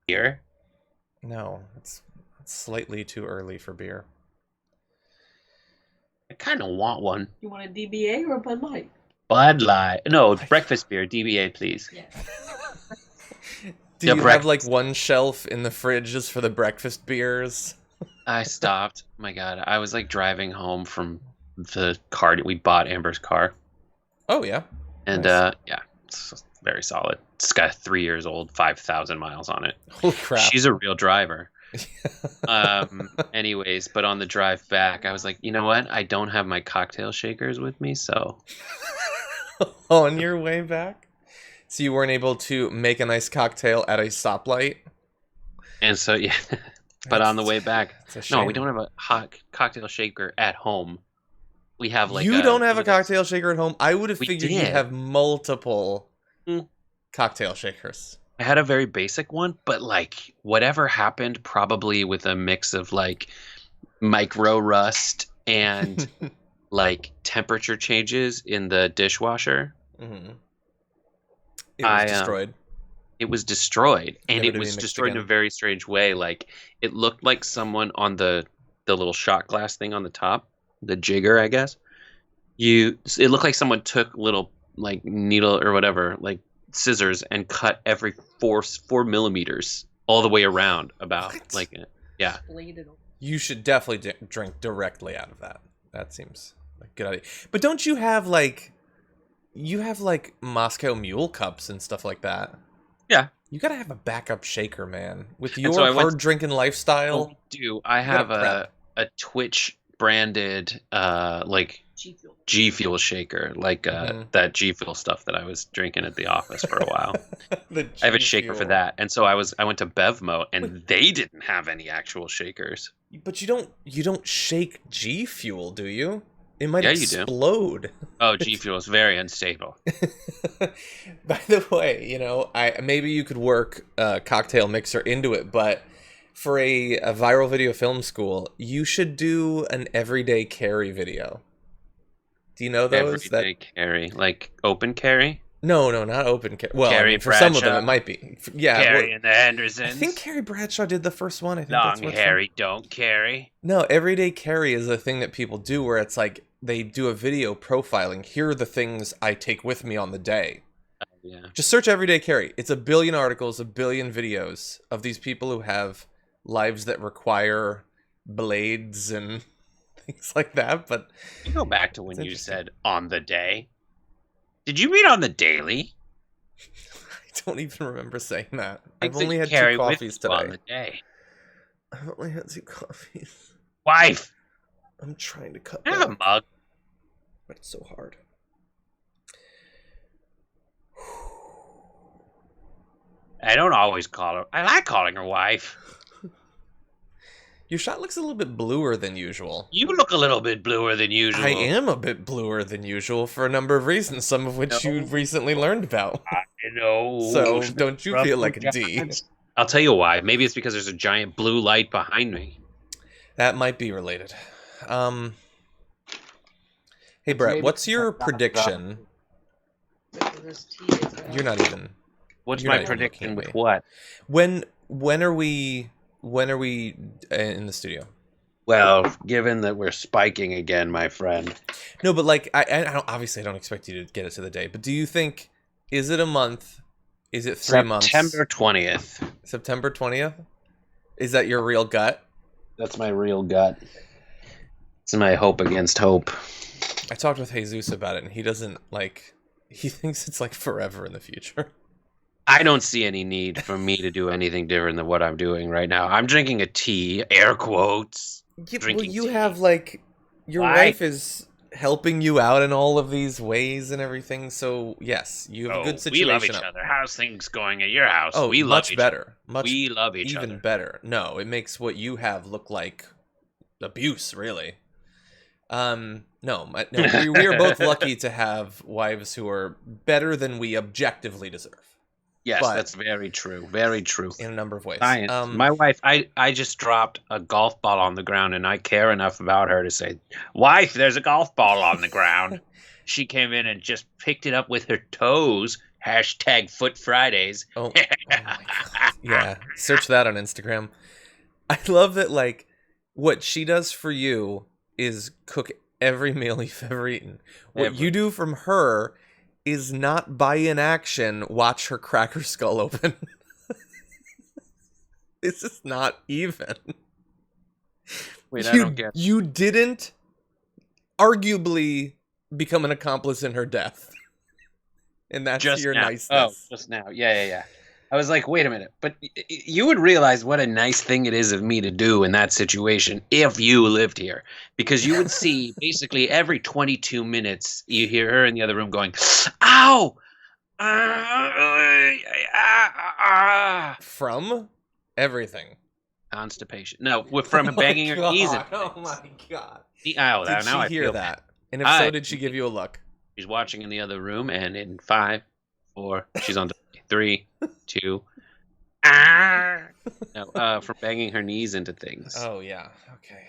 Beer? No, it's slightly too early for beer. I kind of want one. You want a DBA or a Bud Light? Bud Light. No, breakfast beer. DBA, please. Yeah. Do The you have like breakfast. one shelf in the fridge just for the breakfast beers? I stopped. My God, I was like driving home from the car. We bought Amber's car, Oh yeah. and Nice. yeah, it's very solid. It's got 3 years old, 5,000 miles on it. Holy crap. She's a real driver. Anyways, but on the drive back, I was like, you know what? I don't have my cocktail shakers with me, so On your way back? So you weren't able to make a nice cocktail at a stoplight? and so yeah. But on the way back, It's a no, we shame. don't have a hot cocktail shaker at home. We have like You don't have a one of those- cocktail shaker at home? I would have We figured you'd did. have multiple Hmm. cocktail shakers. I had a very basic one, but like whatever happened, probably with a mix of like micro rust and like temperature changes in the dishwasher. Mhm. It was destroyed. It was destroyed, and Never it to be was mixed destroyed in again. a very strange way. Like it looked like someone on the little shot glass thing on the top, the jigger, I guess. It looked like someone took little like needle or whatever, like scissors, and cut every 4 millimeters all the way around. About What? like yeah. Splayed it over. You should definitely drink directly out of that. That seems like a good idea. But don't you have like Moscow Mule cups and stuff like that? Yeah. You gotta have a backup shaker, man. With And your so I went- hard drinking lifestyle. Oh, do I gotta have prep. a Twitch branded like G Fuel. G Fuel shaker, like Mhm. that G Fuel stuff that I was drinking at the office for a while. The I have a G shaker for Fuel. that, and so I went to Bevmo, and they didn't have any actual shakers. But you don't shake G Fuel, do you? It might Yeah, you do. explode. Oh, G Fuel is very unstable. By the way, maybe you could work a cocktail mixer into it, but for a viral video film school, you should do an everyday carry video. Do you know those? Everyday carry, like open carry, No, not open carry. Well, Carrie for some of them Bradshaw. it might be. Yeah, carry well, in the I Hendersons. think Carrie Bradshaw did the first one. I think Long that's what it's Harry don't carry. No, everyday carry is a thing that people do where it's like they do a video profiling. Here are the things I take with me on the day. Yeah, Just search everyday carry. It's a billion articles, a billion videos of these people who have lives that require blades and things like that. But you go back to when It's you interesting. said on the day. Did you read on the daily? I don't even remember saying that. Things I've that only you had carry 2 with coffees you on today. the day. I've only had 2 coffees. Wife, I'm trying to cut I have a back, mug. but it's so hard. I don't always call her. I like calling her wife. Your shot looks a little bit bluer than usual. You look a little bit bluer than usual. I am a bit bluer than usual for a number of reasons, some of which No. you've recently learned about. You know. So don't you feel like a D? I'll tell you why. Maybe it's because there's a giant blue light behind me. That might be related. Hey Brett, Maybe what's your that's not prediction? There's tea as well. You're not even. What's You're my not even prediction looking with at what? When are we in the studio? Well, given that we're spiking again, my friend. No, but like I obviously I don't expect you to get it to the day, but do you think, is it a month? Is it 3 months? September 20th. September 20th? Is that your real gut? That's my real gut. It's my hope against hope. I talked with Jesus about it, and he doesn't like. He thinks it's like forever in the future. I don't see any need for me to do anything different than what I'm doing right now. I'm drinking a tea, air quotes. Yeah, well, Drinking you tea. have like your Why? wife is helping you out in all of these ways and everything. So yes, you have a good we situation. love each up. other. How's things going at your house? Oh, we love much each better. Much We love each even other. better. No, it makes what you have look like abuse, really. No, no, we are both lucky to have wives who are better than we objectively deserve Yes, but- that's very true. Very true. in a number of ways. Science. My wife, I just dropped a golf ball on the ground, and I care enough about her to say, "Wife, there's a golf ball on the ground." She came in and just picked it up with her toes, Hashtag Foot Fridays. Oh my god. Yeah, search that on Instagram. I love that, like, what she does for you is cook every meal you've ever eaten. What you do from her is not buy in action, watch her crack her skull open. This is not even. Wait, I don't get. You didn't arguably become an accomplice in her death. And that's Just your now. niceness. Oh, just now. Yeah. I was like, wait a minute. But you would realize what a nice thing it is of me to do in that situation if you lived here. Because you would see basically every 22 minutes, you hear her in the other room going, ow! From everything. Constipation. No, from banging her knees. Oh my god. Did Did now she hear that? And if so, did she give you a look? She's watching in the other room, and in 5, 4, she's on 3, 2. No, from banging her knees into things. Oh yeah. Okay.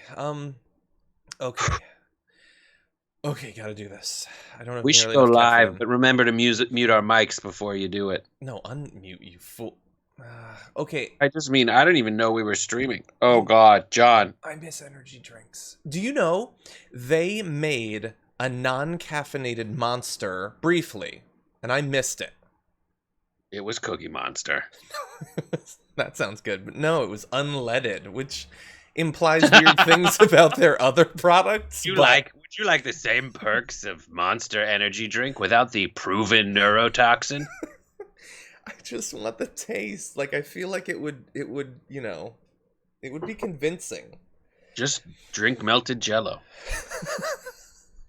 Okay, gotta do this. I don't know. We should go live, but remember to mute our mics before you do it. No, unmute, you fool. Okay. I just mean, I don't even know we were streaming. Oh God, John. I miss energy drinks. Do you know they made a non-caffeinated Monster briefly, and I missed it. It was Cookie Monster. That sounds good, but no, it was unleaded, which implies weird things about their other products. Would you like the same perks of Monster energy drink without the proven neurotoxin? I just want the taste. Like, I feel like it would, it would be convincing. Just drink melted Jello.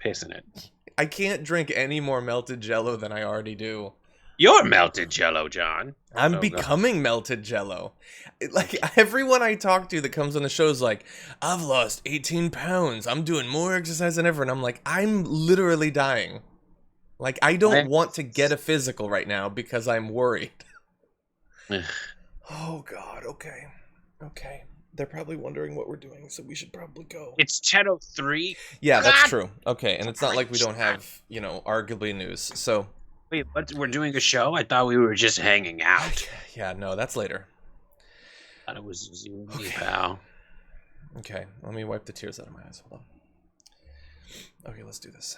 Piss in it. I can't drink any more melted Jello than I already do. You're melted Jello, John. I'm becoming melted Jello. Like, everyone I talk to that comes on the show is like, I've lost 18 pounds. I'm doing more exercise than ever. And I'm like, I'm literally dying. Like, I don't want to get a physical right now because I'm worried. Oh, God. Okay. They're probably wondering what we're doing, so we should probably go. It's 10:03. Yeah, that's true. Okay, and it's not like we don't have, arguably news, so... Wait, what? We're doing a show? I thought we were just hanging out. Yeah, no, that's later. I thought it was you and me, pal. Okay, let me wipe the tears out of my eyes. Hold on. Okay, let's do this.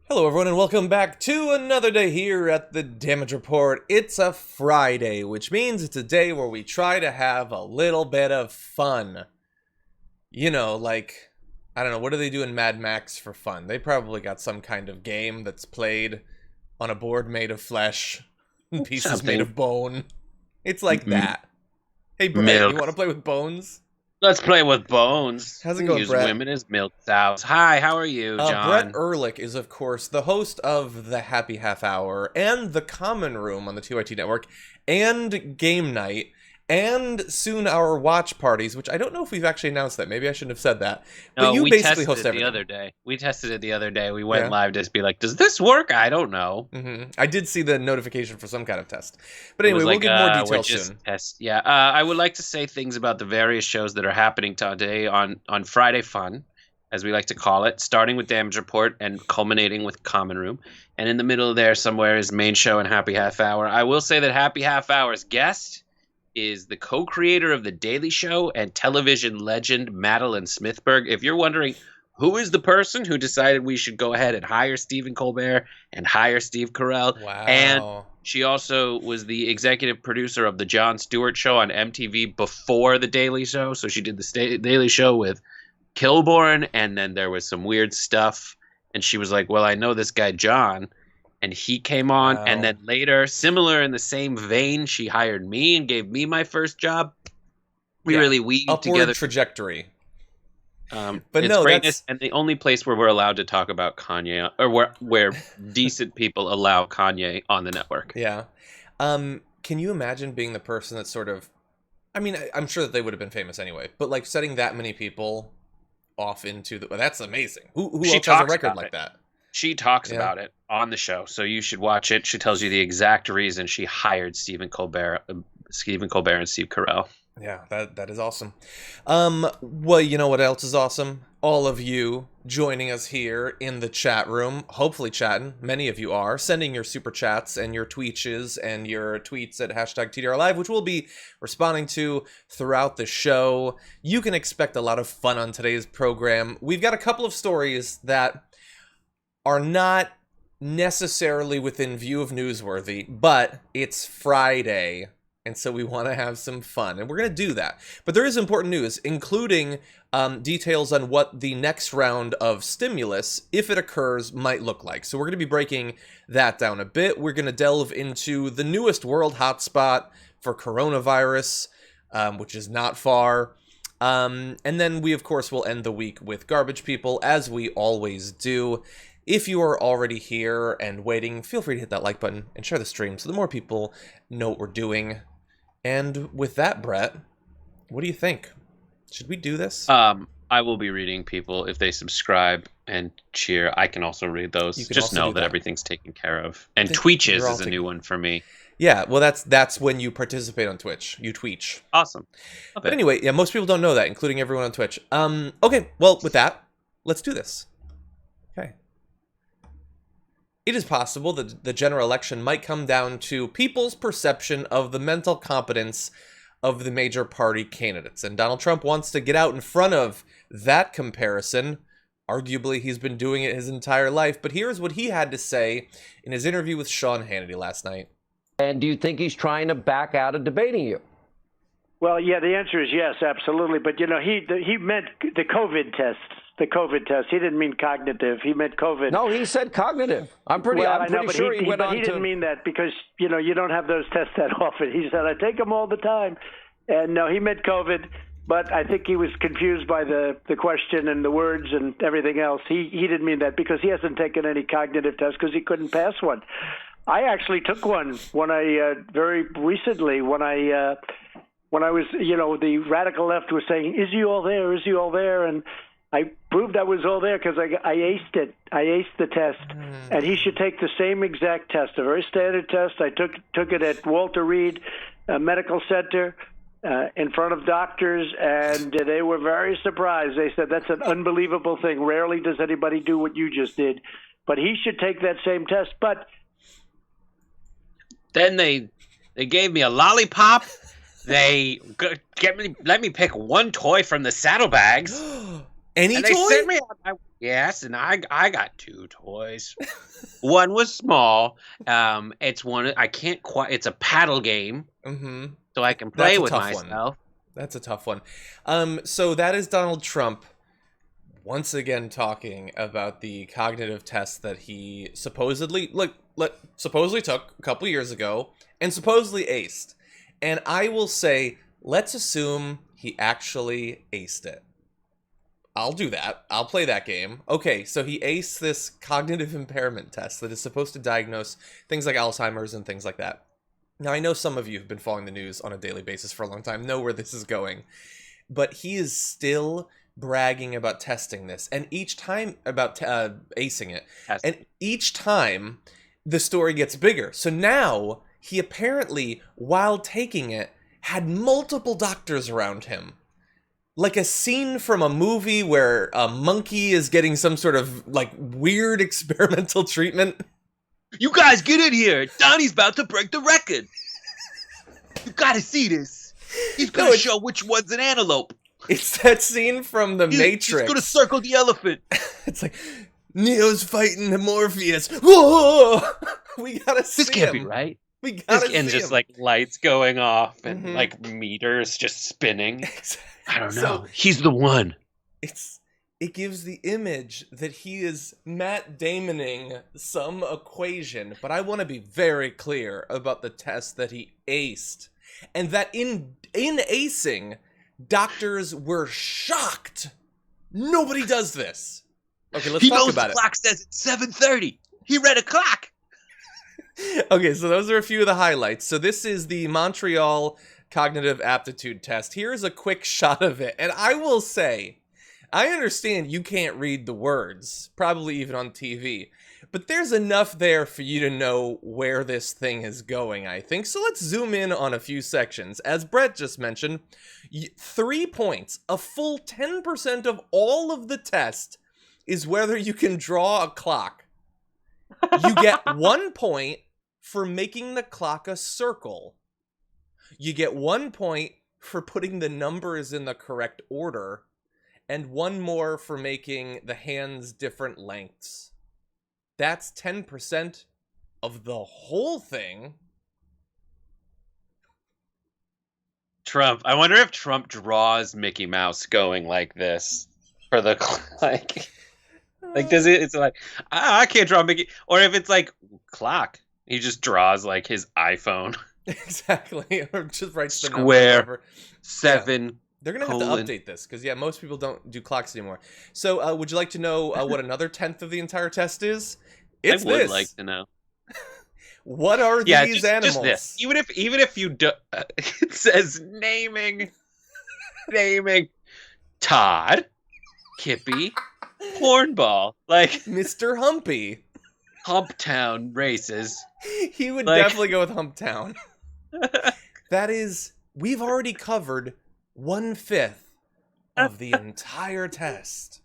Hello everyone and welcome back to another day here at the Damage Report. It's a Friday, which means it's a day where we try to have a little bit of fun. You know, like, I don't know, what do they do in Mad Max for fun? They probably got some kind of game that's played on a board made of flesh, and pieces made of bone. It's like that. Hey Brett, you want to play with bones? Let's play with bones. How's it going, use Brett? Women as milk cows. Hi, how are you, John? Brett Ehrlich is, of course, the host of the Happy Half Hour and the Common Room on the TYT Network and Game Night and soon our watch parties, which I don't know if we've actually announced that. Maybe I shouldn't have said that. But you basically host everything. We tested it the other day. We went live to be like, does this work? I don't know. Mm-hmm. I did see the notification for some kind of test. But anyway, we'll get more details soon. Yeah, I would like to say things about the various shows that are happening today on Friday Fun, as we like to call it, starting with Damage Report and culminating with Common Room. And in the middle there somewhere is Main Show and Happy Half Hour. I will say that Happy Half Hour's guest is the co-creator of The Daily Show and television legend Madeline Smithberg. If you're wondering who is the person who decided we should go ahead and hire Stephen Colbert and hire Steve Carell. Wow. And she also was the executive producer of The Jon Stewart Show on MTV before The Daily Show. So she did the Daily Show with Kilborn, and then there was some weird stuff. And she was like, well, I know this guy John. And he came on, and then later, similar in the same vein, she hired me and gave me my first job. We really weaved upward together. Trajectory. But it's greatness, and the only place where we're allowed to talk about Kanye, or where decent people allow Kanye on the network. Yeah. Can you imagine being the person that sort of, I mean, I'm sure that they would have been famous anyway, but like setting that many people off into the, well, that's amazing. Who else has a record like that? She talks Yeah. about it on the show, so you should watch it. She tells you the exact reason she hired Stephen Colbert and Steve Carell. Yeah, that is awesome. Well, you know what else is awesome? All of you joining us here in the chat room, hopefully chatting. Many of you are sending your super chats and your tweets and your tweets at hashtag TDR Live, which we'll be responding to throughout the show. You can expect a lot of fun on today's program. We've got a couple of stories that are not necessarily within view of newsworthy, but it's Friday. And so we want to have some fun, and we're going to do that. But there is important news, including details on what the next round of stimulus, if it occurs, might look like. So we're going to be breaking that down a bit. We're going to delve into the newest world hotspot for coronavirus, which is not far. And then we, of course, will end the week with Garbage People, as we always do. If you are already here and waiting, feel free to hit that like button and share the stream so the more people know what we're doing. And with that, Brett, what do you think? Should we do this? I will be reading people if they subscribe and cheer. I can also read those. Just know that everything's taken care of. And Tweeches is a new one for me. Yeah, well, that's when you participate on Twitch. You tweech. Awesome. But anyway, yeah, most people don't know that, including everyone on Twitch. Okay, well, with that, let's do this. Okay. It is possible that the general election might come down to people's perception of the mental competence of the major party candidates. And Donald Trump wants to get out in front of that comparison. Arguably, he's been doing it his entire life. But here's what he had to say in his interview with Sean Hannity last night. And do you think he's trying to back out of debating you? Well, yeah, the answer is yes, absolutely. But, you know, he meant the COVID tests. The COVID test. He didn't mean cognitive. He meant COVID. No, he said cognitive. I'm pretty sure he went on to... He didn't mean that because, you know, you don't have those tests that often. He said, I take them all the time. And no, he meant COVID. But I think he was confused by the question and the words and everything else. He didn't mean that because he hasn't taken any cognitive tests because he couldn't pass one. I actually took one when I very recently when I was, you know, the radical left was saying, is he all there? Is he all there? And I proved I was all there because I aced it. I aced the test, and he should take the same exact test, a very standard test. I took it at Walter Reed Medical Center in front of doctors, and they were very surprised. They said, that's an unbelievable thing. Rarely does anybody do what you just did. But he should take that same test. But then they gave me a lollipop. They let me pick one toy from the saddlebags. Any and toy? They sent me yes, and I got two toys. One was small. It's one I can't quite. It's a paddle game, so I can play with myself. That's a tough one. So that is Donald Trump once again talking about the cognitive test that he supposedly took a couple years ago and supposedly aced. And I will say, let's assume he actually aced it. I'll do that. I'll play that game. Okay, so he aced this cognitive impairment test that is supposed to diagnose things like Alzheimer's and things like that. Now, I know some of you have been following the news on a daily basis for a long time, know where this is going. But he is still bragging about testing this. And each time, about acing it. And each time, the story gets bigger. So now, he apparently, while taking it, had multiple doctors around him. Like a scene from a movie where a monkey is getting some sort of, like, weird experimental treatment. You guys get in here. Donnie's about to break the record. You gotta see this. He's gonna show which one's an antelope. It's that scene from The Matrix. He's gonna circle the elephant. It's like, Neo's fighting Morpheus. Whoa! We gotta see This can't him. be right. We gotta see and just him. like lights going off and like meters just spinning. I don't know. So, he's the one. It gives the image that he is Matt Damoning some equation, but I want to be very clear about the test that he aced, and that in acing, doctors were shocked. Nobody does this. Okay, let's talk about it. The clock says it's 7:30. He read a clock. Okay, so those are a few of the highlights. So this is the Montreal Cognitive Aptitude Test. Here's a quick shot of it. And I will say, I understand you can't read the words, probably even on TV, but there's enough there for you to know where this thing is going, I think. So let's zoom in on a few sections. As Brett just mentioned, 3 points, a full 10% of all of the test is whether you can draw a clock. You get 1 point for making the clock a circle. You get 1 point for putting the numbers in the correct order, and 1 more for making the hands different lengths. That's 10% of the whole thing. Trump. I wonder if Trump draws Mickey Mouse going like this for the like does it? It's like I can't draw Mickey, or if it's like clock, he just draws like his iPhone. Exactly, or just writes the Square number. 7. Yeah. They're gonna have to update this because most people don't do clocks anymore. So, would you like to know what another 10th of the entire test is? It's I would this. like to know. What are these animals? Just this. Even if you do, it says naming, Todd, Kippy, Hornball, like Mr. Humpy. Humptown races. He would definitely go with Humptown. That is, we've already covered 1/5 of the entire test.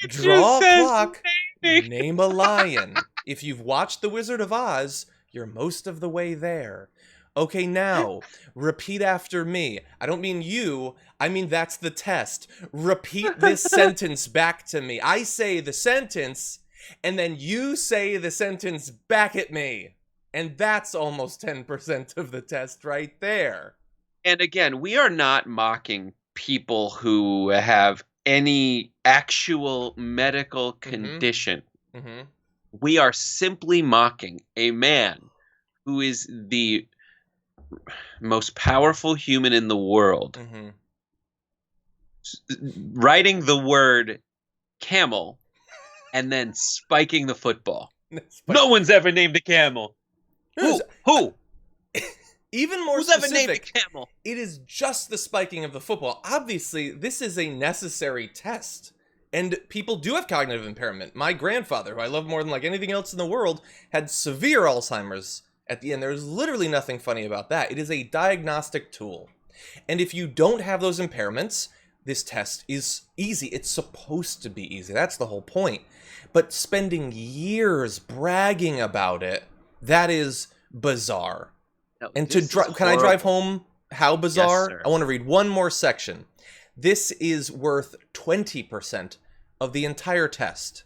Draw a clock, name a lion. If you've watched The Wizard of Oz, you're most of the way there. Okay, now, repeat after me. I don't mean you, I mean that's the test. Repeat this sentence back to me. I say the sentence, and then you say the sentence back at me. And that's almost 10% of the test right there. And again, we are not mocking people who have any actual medical condition. Mm-hmm. We are simply mocking a man who is the most powerful human in the world, writing the word camel and then spiking the football. No one's ever named a camel. Who? Even more Who's ever specific, named a camel? It is just the spiking of the football. Obviously, this is a necessary test. And people do have cognitive impairment. My grandfather, who I love more than like anything else in the world, had severe Alzheimer's at the end. There's literally nothing funny about that. It is a diagnostic tool. And if you don't have those impairments, this test is easy. It's supposed to be easy. That's the whole point. But spending years bragging about it, that is bizarre. No, And can I horrible. drive home how bizarre? Yes, sir. I want to read one more section. This is worth 20% of the entire test.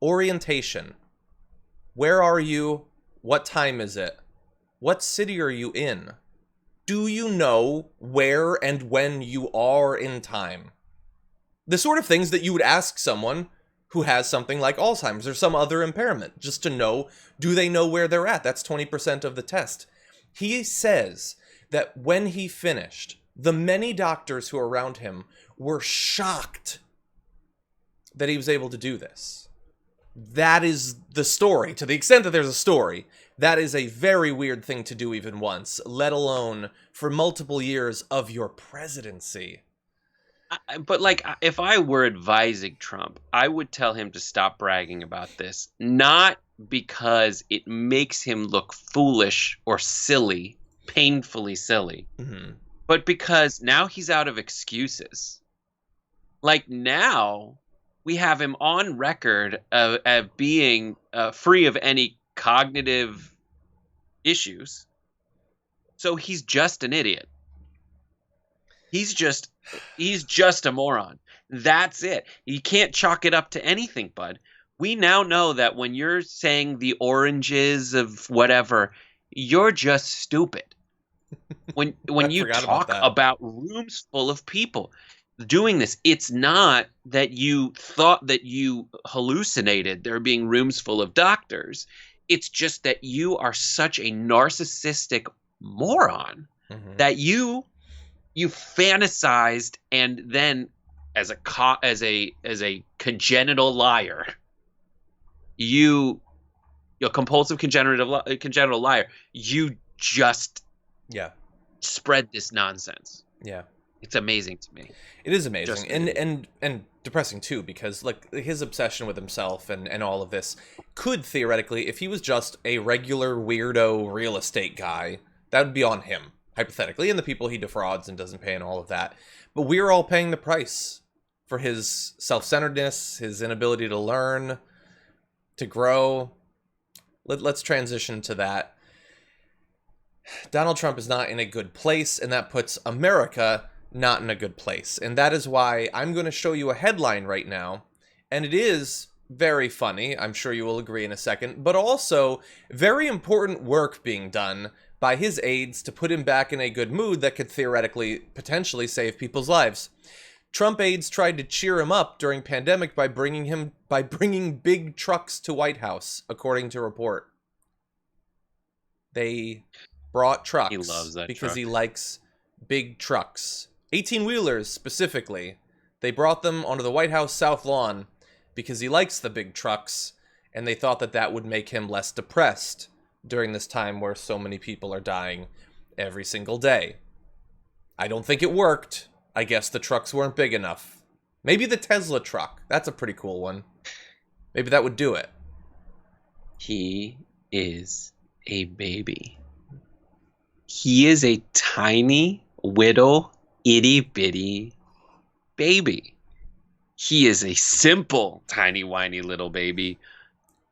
Orientation. Where are you? What time is it? What city are you in? Do you know where and when you are in time? The sort of things that you would ask someone who has something like Alzheimer's or some other impairment, just to know, do they know where they're at? That's 20% of the test. He says that when he finished, the many doctors who were around him were shocked that he was able to do this. That is the story. To the extent that there's a story, that is a very weird thing to do even once, let alone for multiple years of your presidency. But like, if I were advising Trump, I would tell him to stop bragging about this. Not because it makes him look foolish or silly, painfully silly, but because now he's out of excuses. Like, now we have him on record of being free of any cognitive issues. So he's just an idiot. He's just a moron. That's it. You can't chalk it up to anything, bud. We now know that when you're saying the oranges of whatever, you're just stupid. When you talk about rooms full of people doing this, it's not that you thought that you hallucinated there being rooms full of doctors. It's just that you are such a narcissistic moron that you fantasized, and then as a congenital liar, you're compulsive congenital liar, you just spread this nonsense. Yeah. It's amazing to me. It is amazing, Just and depressing too, because like his obsession with himself and all of this could theoretically, if he was just a regular weirdo real estate guy, that would be on him hypothetically, and the people he defrauds and doesn't pay and all of that. But we're all paying the price for his self-centeredness, his inability to learn, to grow. Let's transition to that. Donald Trump is not in a good place, and that puts America not in a good place. And that is why I'm going to show you a headline right now, and it is very funny, I'm sure you will agree in a second, but also very important work being done by his aides to put him back in a good mood that could theoretically, potentially save people's lives. Trump aides tried to cheer him up during pandemic by bringing big trucks to White House, according to report. They brought trucks. He loves that because truck. he likes big trucks. 18-wheelers specifically. They brought them onto the White House South Lawn because he likes the big trucks, and they thought that that would make him less depressed during this time where so many people are dying every single day. I don't think it worked. I guess the trucks weren't big enough. Maybe the Tesla truck. That's a pretty cool one. Maybe that would do it. He is a baby. He is a tiny, little, itty-bitty baby. He is a simple, tiny, whiny little baby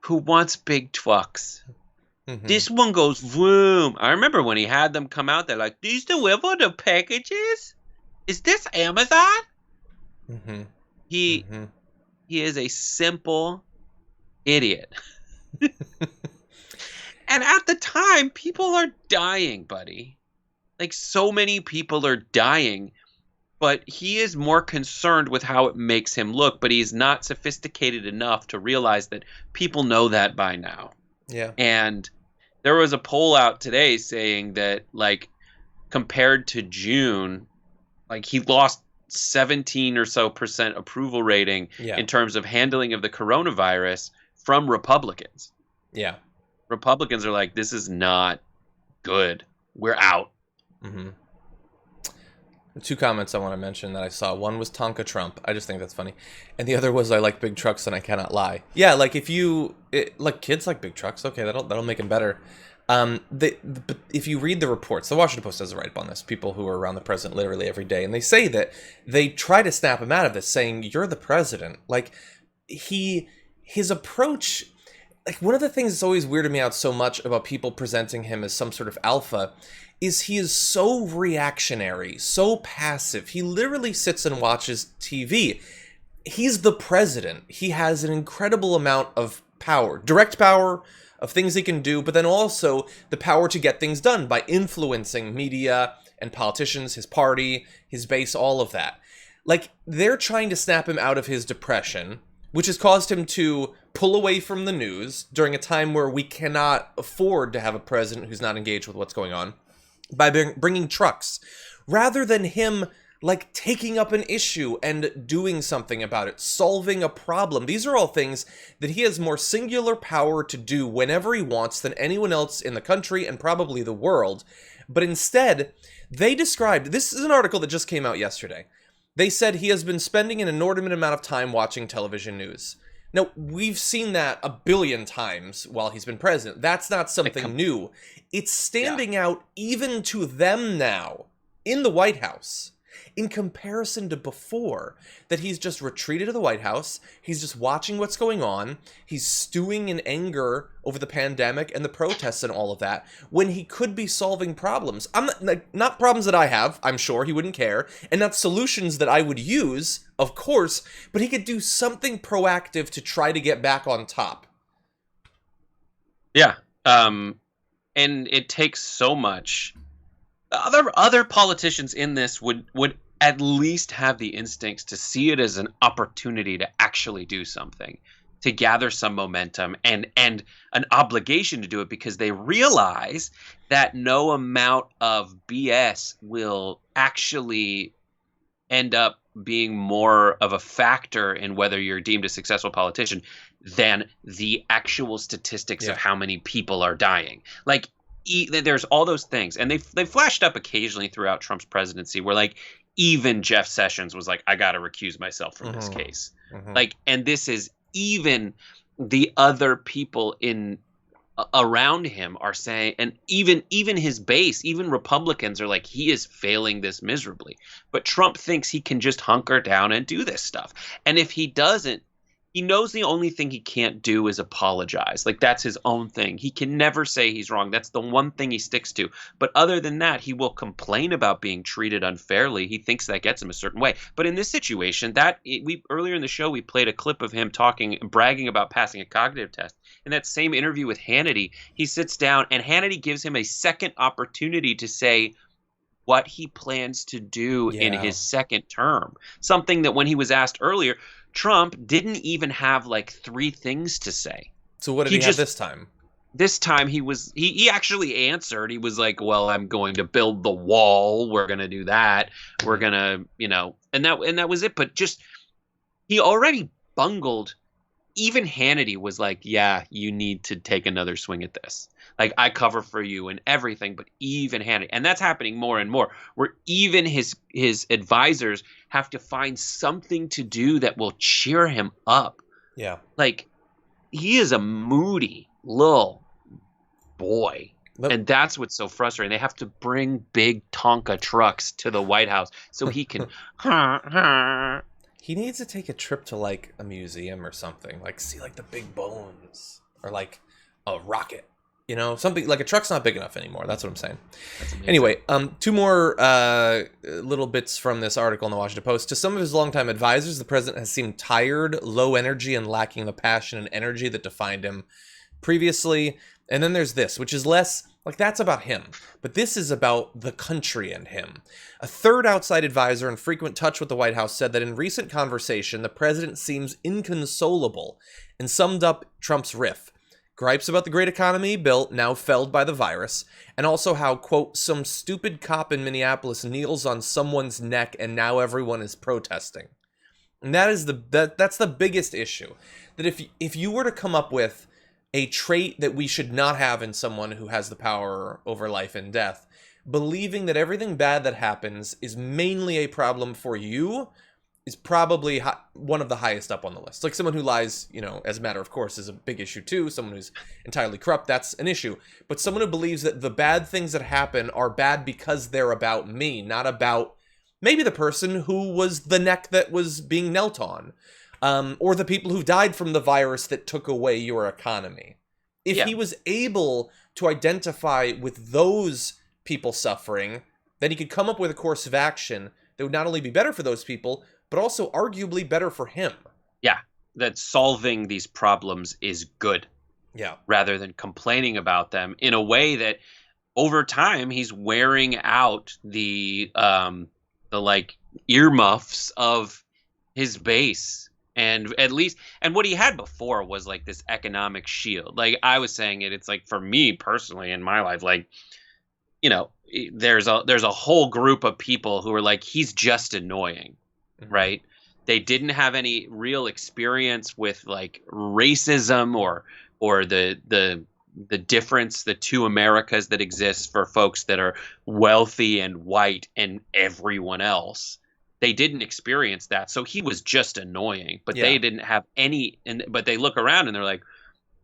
who wants big trucks. Mm-hmm. This one goes vroom. I remember when he had them come out, they're like, "These deliver the packages? Is this Amazon?" Mm-hmm. He is a simple idiot. And at the time, people are dying, buddy. Like, so many people are dying, but he is more concerned with how it makes him look, but he's not sophisticated enough to realize that people know that by now. Yeah. And there was a poll out today saying that, like, compared to June, like, he lost 17 or so % approval rating in terms of handling of the coronavirus from Republicans. Yeah. Republicans are like, this is not good. We're out. Mm-hmm. Two comments I want to mention that I saw. One was Tonka Trump. I just think that's funny. And the other was I like big trucks and I cannot lie. Yeah, like if you... like kids like big trucks. Okay, that'll make them better. But if you read the reports, the Washington Post does a write-up on this, people who are around the president literally every day, and they say that they try to snap him out of this, saying, you're the president. Like, his approach... Like, one of the things that's always weirded me out so much about people presenting him as some sort of alpha is he is so reactionary, so passive. He literally sits and watches TV. He's the president. He has an incredible amount of power, direct power of things he can do, but then also the power to get things done by influencing media and politicians, his party, his base, all of that. Like, they're trying to snap him out of his depression, which has caused him to pull away from the news during a time where we cannot afford to have a president who's not engaged with what's going on, by bringing trucks, rather than him, like, taking up an issue and doing something about it, solving a problem. These are all things that he has more singular power to do whenever he wants than anyone else in the country and probably the world. But instead, they described, this is an article that just came out yesterday, they said he has been spending an inordinate amount of time watching television news. Now, we've seen that a billion times while he's been president. That's not something new. It's standing out even to them now, in the White House, in comparison to before, that he's just retreated to the White House, he's just watching what's going on, he's stewing in anger over the pandemic and the protests and all of that, when he could be solving problems. Not problems that I have, I'm sure he wouldn't care, and not solutions that I would use, of course, but he could do something proactive to try to get back on top. Yeah. And it takes so much. Other politicians in this would at least have the instincts to see it as an opportunity to actually do something, to gather some momentum and an obligation to do it, because they realize that no amount of BS will actually end up being more of a factor in whether you're deemed a successful politician than the actual statistics of how many people are dying. Like, there's all those things, and they flashed up occasionally throughout Trump's presidency where, like, even Jeff Sessions was like, I got to recuse myself from this case. Like, and this is even the other people in around him are saying, and even his base, even Republicans are like, he is failing this miserably. But Trump thinks he can just hunker down and do this stuff. And if he doesn't, he knows the only thing he can't do is apologize. Like, that's his own thing. He can never say he's wrong. That's the one thing he sticks to. But other than that, he will complain about being treated unfairly. He thinks that gets him a certain way. But in this situation, we earlier in the show, we played a clip of him bragging about passing a cognitive test. In that same interview with Hannity, he sits down and Hannity gives him a second opportunity to say what he plans to do in his second term. Something that when he was asked earlier, Trump didn't even have like 3 things to say. So what did he have this time? This time he actually answered. He was like, well, I'm going to build the wall. We're going to do that. We're going to, and that was it. But just, he already bungled. Even Hannity was like, yeah, you need to take another swing at this. Like, I cover for you and everything, but even Hannity, and that's happening more and more, where even his advisors have to find something to do that will cheer him up. Yeah. Like, he is a moody little boy. And that's what's so frustrating. They have to bring big Tonka trucks to the White House so he can He needs to take a trip to like a museum or something, like see like the big bones or like a rocket, something like a truck's not big enough anymore. That's what I'm saying. Anyway, 2 more little bits from this article in the Washington Post. To some of his longtime advisors, the president has seemed tired, low energy, and lacking the passion and energy that defined him previously. And then there's this, which is less like that's about him, but this is about the country and him. A third outside advisor in frequent touch with the White House said that in recent conversation, the president seems inconsolable and summed up Trump's riff. Gripes about the great economy bill now felled by the virus, and also how, quote, some stupid cop in Minneapolis kneels on someone's neck and now everyone is protesting. And that's the biggest issue. That if you were to come up with a trait that we should not have in someone who has the power over life and death, believing that everything bad that happens is mainly a problem for you, is probably one of the highest up on the list. Like someone who lies, as a matter of course, is a big issue too. Someone who's entirely corrupt, that's an issue. But someone who believes that the bad things that happen are bad because they're about me, not about maybe the person who was the neck that was being knelt on. Or the people who died from the virus that took away your economy. If he was able to identify with those people suffering, then he could come up with a course of action that would not only be better for those people, but also arguably better for him. Yeah, that solving these problems is good. Yeah. Rather than complaining about them in a way that over time he's wearing out the like earmuffs of his base. And at least, and what he had before was like this economic shield. Like I was saying it's like for me personally in my life, like, there's a whole group of people who are like, he's just annoying, right? They didn't have any real experience with like racism or the difference, the 2 Americas that exist for folks that are wealthy and white and everyone else. They didn't experience that. So he was just annoying, but they didn't have any. But they look around and they're like,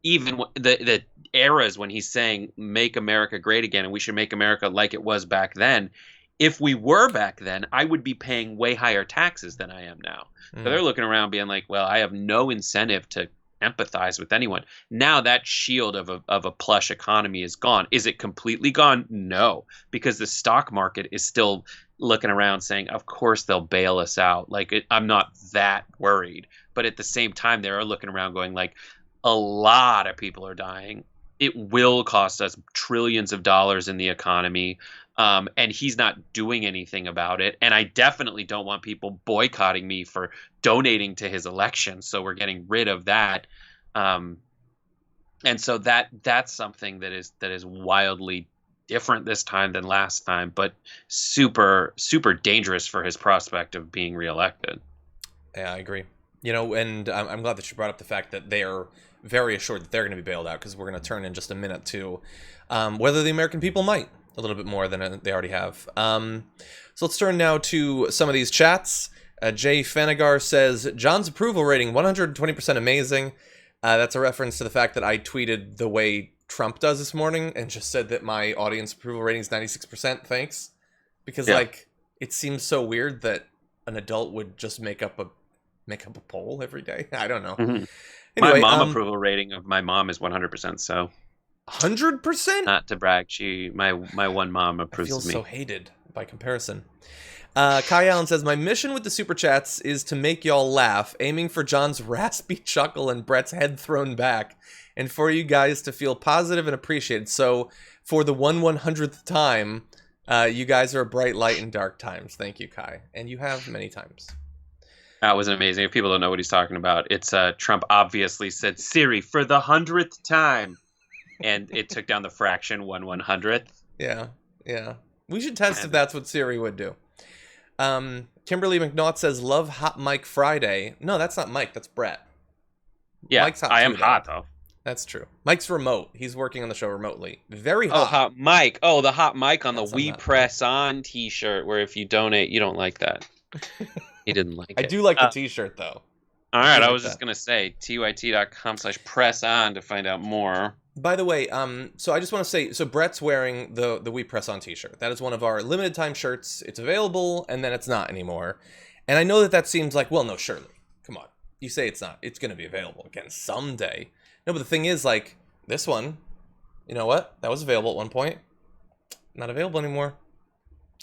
even the eras when he's saying make America great again and we should make America like it was back then. If we were back then, I would be paying way higher taxes than I am now. So they're looking around being like, well, I have no incentive to empathize with anyone. Now that shield of a plush economy is gone. Is it completely gone? No, because the stock market is still looking around saying, of course they'll bail us out. Like I'm not that worried. But at the same time, they are looking around going like, a lot of people are dying. It will cost us trillions of dollars in the economy. And he's not doing anything about it. And I definitely don't want people boycotting me for donating to his election. So we're getting rid of that. And so that's something that is wildly different this time than last time, but super, super dangerous for his prospect of being reelected. Yeah, I agree. And I'm glad that you brought up the fact that they are very assured that they're going to be bailed out, because we're going to turn in just a minute to whether the American people might. a little bit more than they already have. So let's turn now to some of these chats. Jay Fanagar says, John's approval rating, 120% amazing. That's a reference to the fact that I tweeted the way Trump does this morning and just said that my audience approval rating is 96%. Thanks. Because, like, it seems so weird that an adult would just make up a poll every day. I don't know. Mm-hmm. Anyway, my mom approval rating of my mom is 100%. So 100%? not to brag, my one mom I approves feel of me. so hated by comparison. Kai Allen says, my mission with the Super Chats is to make y'all laugh, aiming for John's raspy chuckle and Brett's head thrown back, and for you guys to feel positive and appreciated. So, for the 100th time, you guys are a bright light in dark times. Thank you, Kai. And you have many times. That was amazing. If people don't know what he's talking about, it's Trump obviously said, Siri, for the 100th time. And it took down the fraction 1/100th. Yeah. We should test if that's what Siri would do. Kimberly McNaught says, love Hot Mike Friday. No, that's not Mike. That's Brett. Yeah, Mike's hot I too, am though. hot, though. That's true. Mike's remote. He's working on the show remotely. Very hot. Oh, Hot Mike. Oh, the Hot Mike on That's the on We that. Press On t-shirt, where if you donate, you don't like that. He didn't like it. I do like the t-shirt, though. All right, I like was just that. going to say, tyt.com/press-on to find out more. By the way, so I just want to say, so Brett's wearing the We Press On t-shirt. That is one of our limited time shirts. It's available, and then it's not anymore. And I know that seems like, well, no, surely. Come on. You say it's not. It's going to be available again someday. No, but the thing is, like, this one, you know what? That was available at one point. Not available anymore.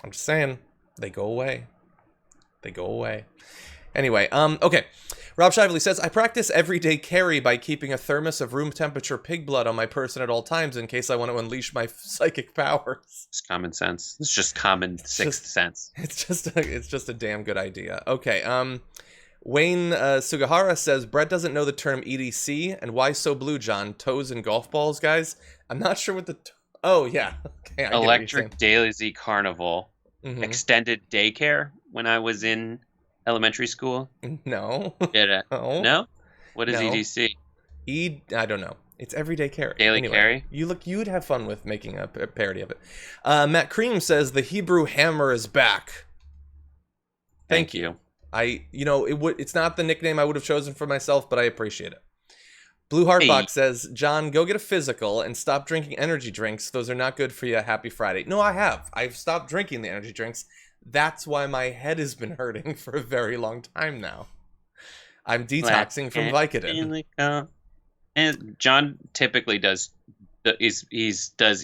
I'm just saying, they go away. They go away. Anyway, okay. Rob Shively says, I practice everyday carry by keeping a thermos of room temperature pig blood on my person at all times in case I want to unleash my psychic powers. It's common sense. It's just common sixth sense. It's just a damn good idea. Okay, Wayne Sugahara says, Brett doesn't know the term EDC, and why so blue, John? Toes and golf balls, guys? I'm not sure what the... Oh, yeah. Okay, I get what you're saying. Electric Daisy Carnival. Mhm. Extended daycare when I was in elementary school. No. No. No? What is No. EDC? I don't know. It's everyday carry. Daily carry? You would have fun with making a parody of it. Matt Cream says the Hebrew hammer is back. Thank you. It's not the nickname I would have chosen for myself, but I appreciate it. Blue Heartbox says, John, go get a physical and stop drinking energy drinks. Those are not good for you. Happy Friday. No, I have. I've stopped drinking the energy drinks. That's why my head has been hurting for a very long time now. I'm detoxing from Vicodin. And John typically does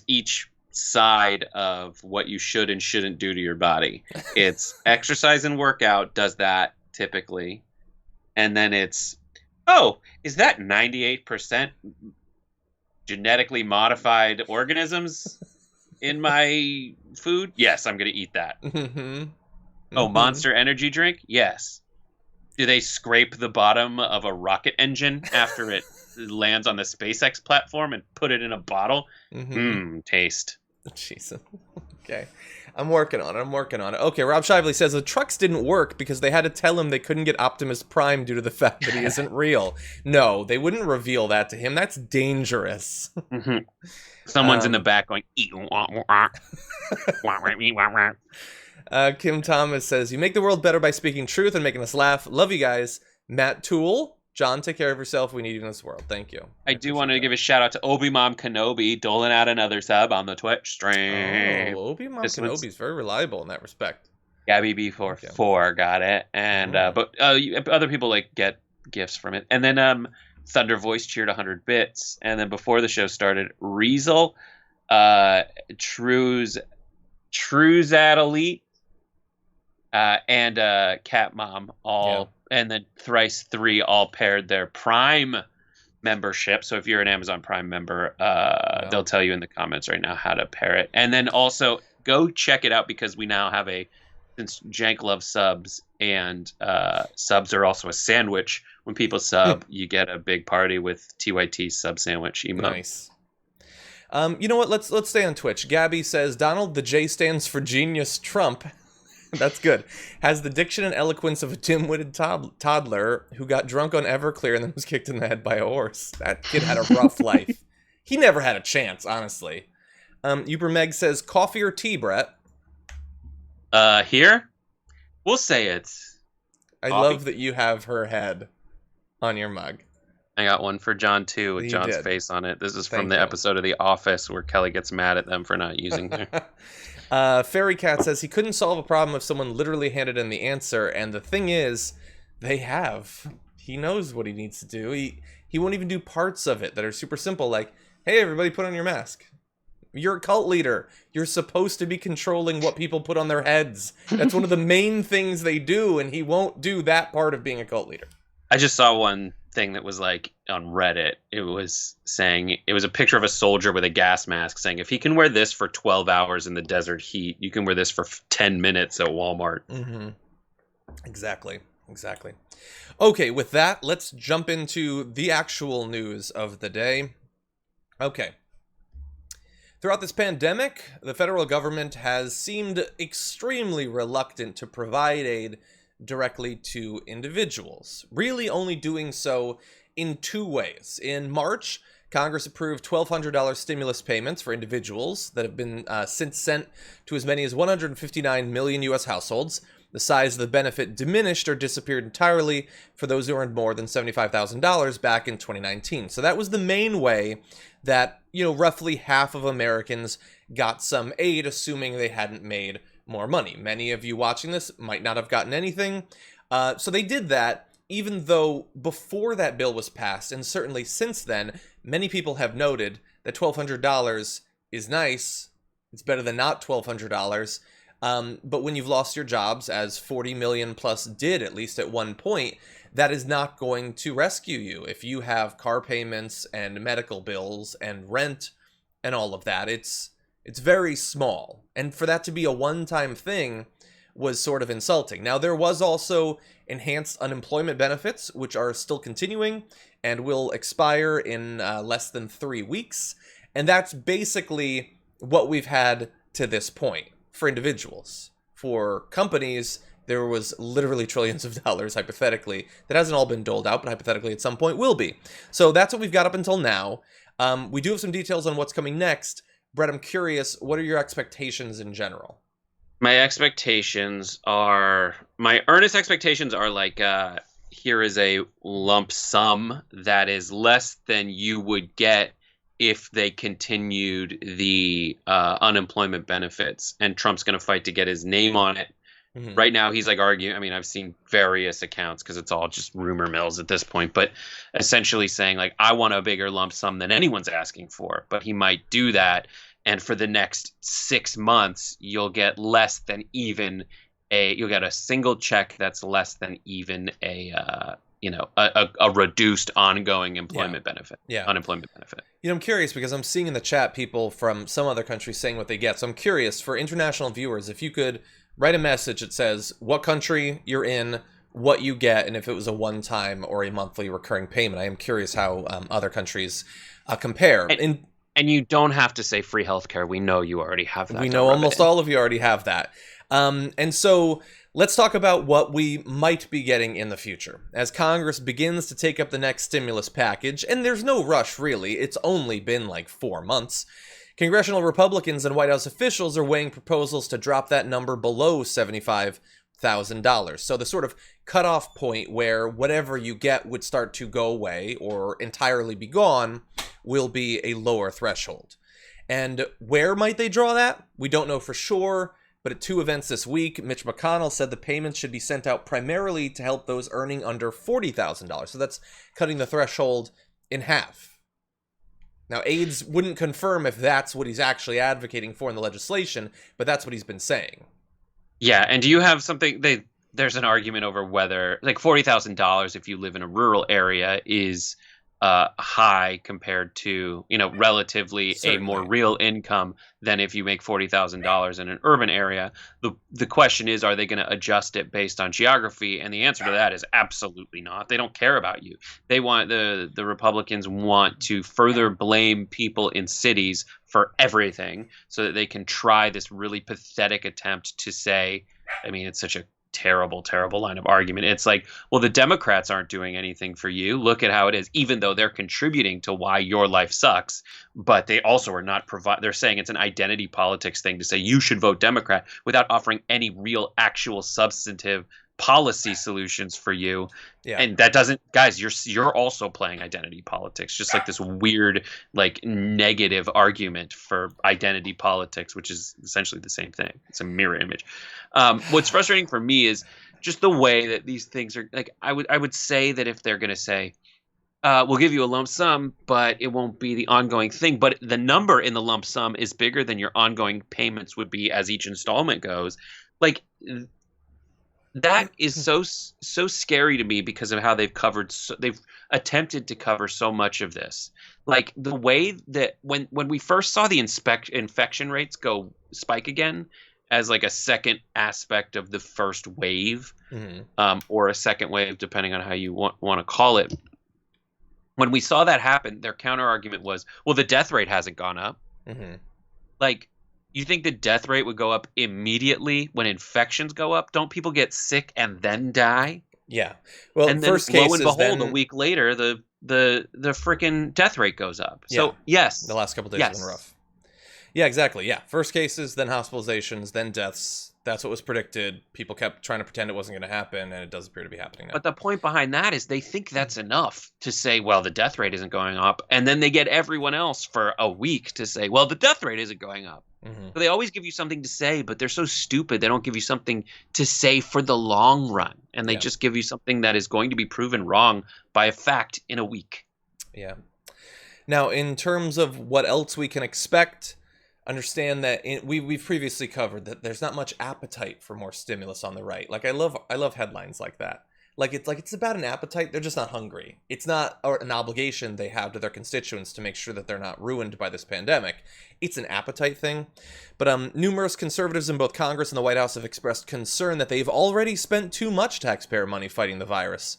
each side of what you should and shouldn't do to your body. It's exercise and workout does that typically. And then it's, is that 98% genetically modified organisms in my food? Yes, I'm going to eat that. Mm-hmm. Oh, Monster Energy drink? Yes. Do they scrape the bottom of a rocket engine after it lands on the SpaceX platform and put it in a bottle? Taste. Jesus. Okay. I'm working on it. Okay, Rob Shively says the trucks didn't work because they had to tell him they couldn't get Optimus Prime due to the fact that he isn't real. No, they wouldn't reveal that to him. That's dangerous. Mm-hmm. Someone's in the back going, Kim Thomas says, you make the world better by speaking truth and making us laugh. Love you guys. Matt Toole. John, take care of yourself. We need you in this world. Thank you. I do want to give a shout out to Obi-Mom Kenobi, doling out another sub on the Twitch stream. Oh, Obi-Wan Kenobi is very reliable in that respect. Gabby B44 got it. And but other people like get gifts from it. And then Thunder Voice cheered 100 bits. And then before the show started, Riesel, True's at Elite, and Cat Mom all and then Thrice 3 all paired their Prime membership. So if you're an Amazon Prime member, they'll tell you in the comments right now how to pair it. And then also go check it out because we now have since Jank loves subs and subs are also a sandwich. When people sub, you get a big party with TYT sub sandwich emote. Nice. You know what? Let's stay on Twitch. Gabby says, Donald, the J stands for genius Trump. That's good. Has the diction and eloquence of a dim-witted toddler who got drunk on Everclear and then was kicked in the head by a horse. That kid had a rough life. He never had a chance, honestly. Uber Meg says, coffee or tea, Brett? Here, we'll say it's I coffee. love that you have her head on your mug. I got one for John too with You John's did. face on it. This is Thank from the you. episode of The Office where Kelly gets mad at them for not using her. Fairy Cat says he couldn't solve a problem if someone literally handed him the answer, and the thing is, they have. He knows what he needs to do. He won't even do parts of it that are super simple, like, hey, everybody put on your mask. You're a cult leader. You're supposed to be controlling what people put on their heads. That's one of the main things they do, and he won't do that part of being a cult leader. I just saw one thing that was like on Reddit. It was saying, it was a picture of a soldier with a gas mask saying, if he can wear this for 12 hours in the desert heat, you can wear this for 10 minutes at Walmart. Mm-hmm. Exactly. Okay, with that, let's jump into the actual news of the day. Okay. Throughout this pandemic, the federal government has seemed extremely reluctant to provide aid directly to individuals, really only doing so in two ways. In March, Congress approved $1,200 stimulus payments for individuals that have been since sent to as many as 159 million U.S. households. The size of the benefit diminished or disappeared entirely for those who earned more than $75,000 back in 2019. So that was the main way that, roughly half of Americans got some aid, assuming they hadn't made more money. Many of you watching this might not have gotten anything. So they did that, even though before that bill was passed, and certainly since then, many people have noted that $1,200 is nice. It's better than not $1,200. But when you've lost your jobs, as 40 million plus did, at least at one point, that is not going to rescue you. If you have car payments and medical bills and rent and all of that, it's very small. And for that to be a one-time thing was sort of insulting. Now, there was also enhanced unemployment benefits, which are still continuing and will expire in less than 3 weeks. And that's basically what we've had to this point for individuals. For companies, there was literally trillions of dollars, hypothetically. That hasn't all been doled out, but hypothetically at some point will be. So that's what we've got up until now. We do have some details on what's coming next. Brett, I'm curious, what are your expectations in general? My earnest expectations are like, here is a lump sum that is less than you would get if they continued the unemployment benefits, and Trump's going to fight to get his name on it. Mm-hmm. Right now, he's like arguing. I mean, I've seen various accounts because it's all just rumor mills at this point, but essentially saying like, I want a bigger lump sum than anyone's asking for, but he might do that. And for the next 6 months, you'll get you'll get a single check that's less than even a reduced ongoing employment benefit. Yeah. Unemployment benefit. I'm curious because I'm seeing in the chat people from some other countries saying what they get. So I'm curious for international viewers, if you could write a message that says what country you're in, what you get, and if it was a one-time or a monthly recurring payment. I am curious how other countries compare. And you don't have to say free healthcare. We know you already have that. We know almost all of you already have that. And so let's talk about what we might be getting in the future. As Congress begins to take up the next stimulus package, and there's no rush really, it's only been like 4 months, congressional Republicans and White House officials are weighing proposals to drop that number below $75,000. So the sort of cutoff point where whatever you get would start to go away or entirely be gone will be a lower threshold. And where might they draw that? We don't know for sure. But at 2 events this week, Mitch McConnell said the payments should be sent out primarily to help those earning under $40,000. So that's cutting the threshold in half. Now, aides wouldn't confirm if that's what he's actually advocating for in the legislation, but that's what he's been saying. Yeah, and do you have something... There's an argument over whether... Like, $40,000 if you live in a rural area is... high compared to, relatively Certainly. A more real income than if you make $40,000 in an urban area. The question is, are they going to adjust it based on geography? And the answer to that is absolutely not. They don't care about you. They want the Republicans want to further blame people in cities for everything so that they can try this really pathetic attempt to say, I mean, it's such a terrible, terrible line of argument. It's like, well, the Democrats aren't doing anything for you. Look at how it is, even though they're contributing to why your life sucks, but they also are not they're saying it's an identity politics thing to say you should vote Democrat without offering any real, actual, substantive policy solutions for you. Yeah. And that doesn't, guys, you're also playing identity politics, just like this weird, like, negative argument for identity politics, which is essentially the same thing. It's a mirror image. What's frustrating for me is just the way that these things are. Like, I would say that if they're going to say, we'll give you a lump sum, but it won't be the ongoing thing, but the number in the lump sum is bigger than your ongoing payments would be as each installment goes. Like, that is so scary to me because of how they've attempted to cover so much of this. Like, the way that when we first saw the infection rates spike again as like a second aspect of the first wave, or a second wave, depending on how you want to call it. When we saw that happen, their counter argument was, well, the death rate hasn't gone up. Like, you think the death rate would go up immediately when infections go up? Don't people get sick and then die? Yeah. Well, and then, first lo cases, and behold, then a week later, the freaking death rate goes up. Yeah. So yes, the last couple days have been rough. Yeah, exactly. Yeah, first cases, then hospitalizations, then deaths. That's what was predicted. People kept trying to pretend it wasn't going to happen, and it does appear to be happening now. But the point behind that is they think that's enough to say, well, the death rate isn't going up, and then they get everyone else for a week to say, well, the death rate isn't going up. So they always give you something to say, but they're so stupid they don't give you something to say for the long run, and they just give you something that is going to be proven wrong by a fact in a week. Yeah. Now, in terms of what else we can expect, understand that we've previously covered that there's not much appetite for more stimulus on the right. Like, I love headlines like that. It's about an appetite. They're just not hungry. It's not an obligation they have to their constituents to make sure that they're not ruined by this pandemic. It's an appetite thing. But numerous conservatives in both Congress and the White House have expressed concern that they've already spent too much taxpayer money fighting the virus.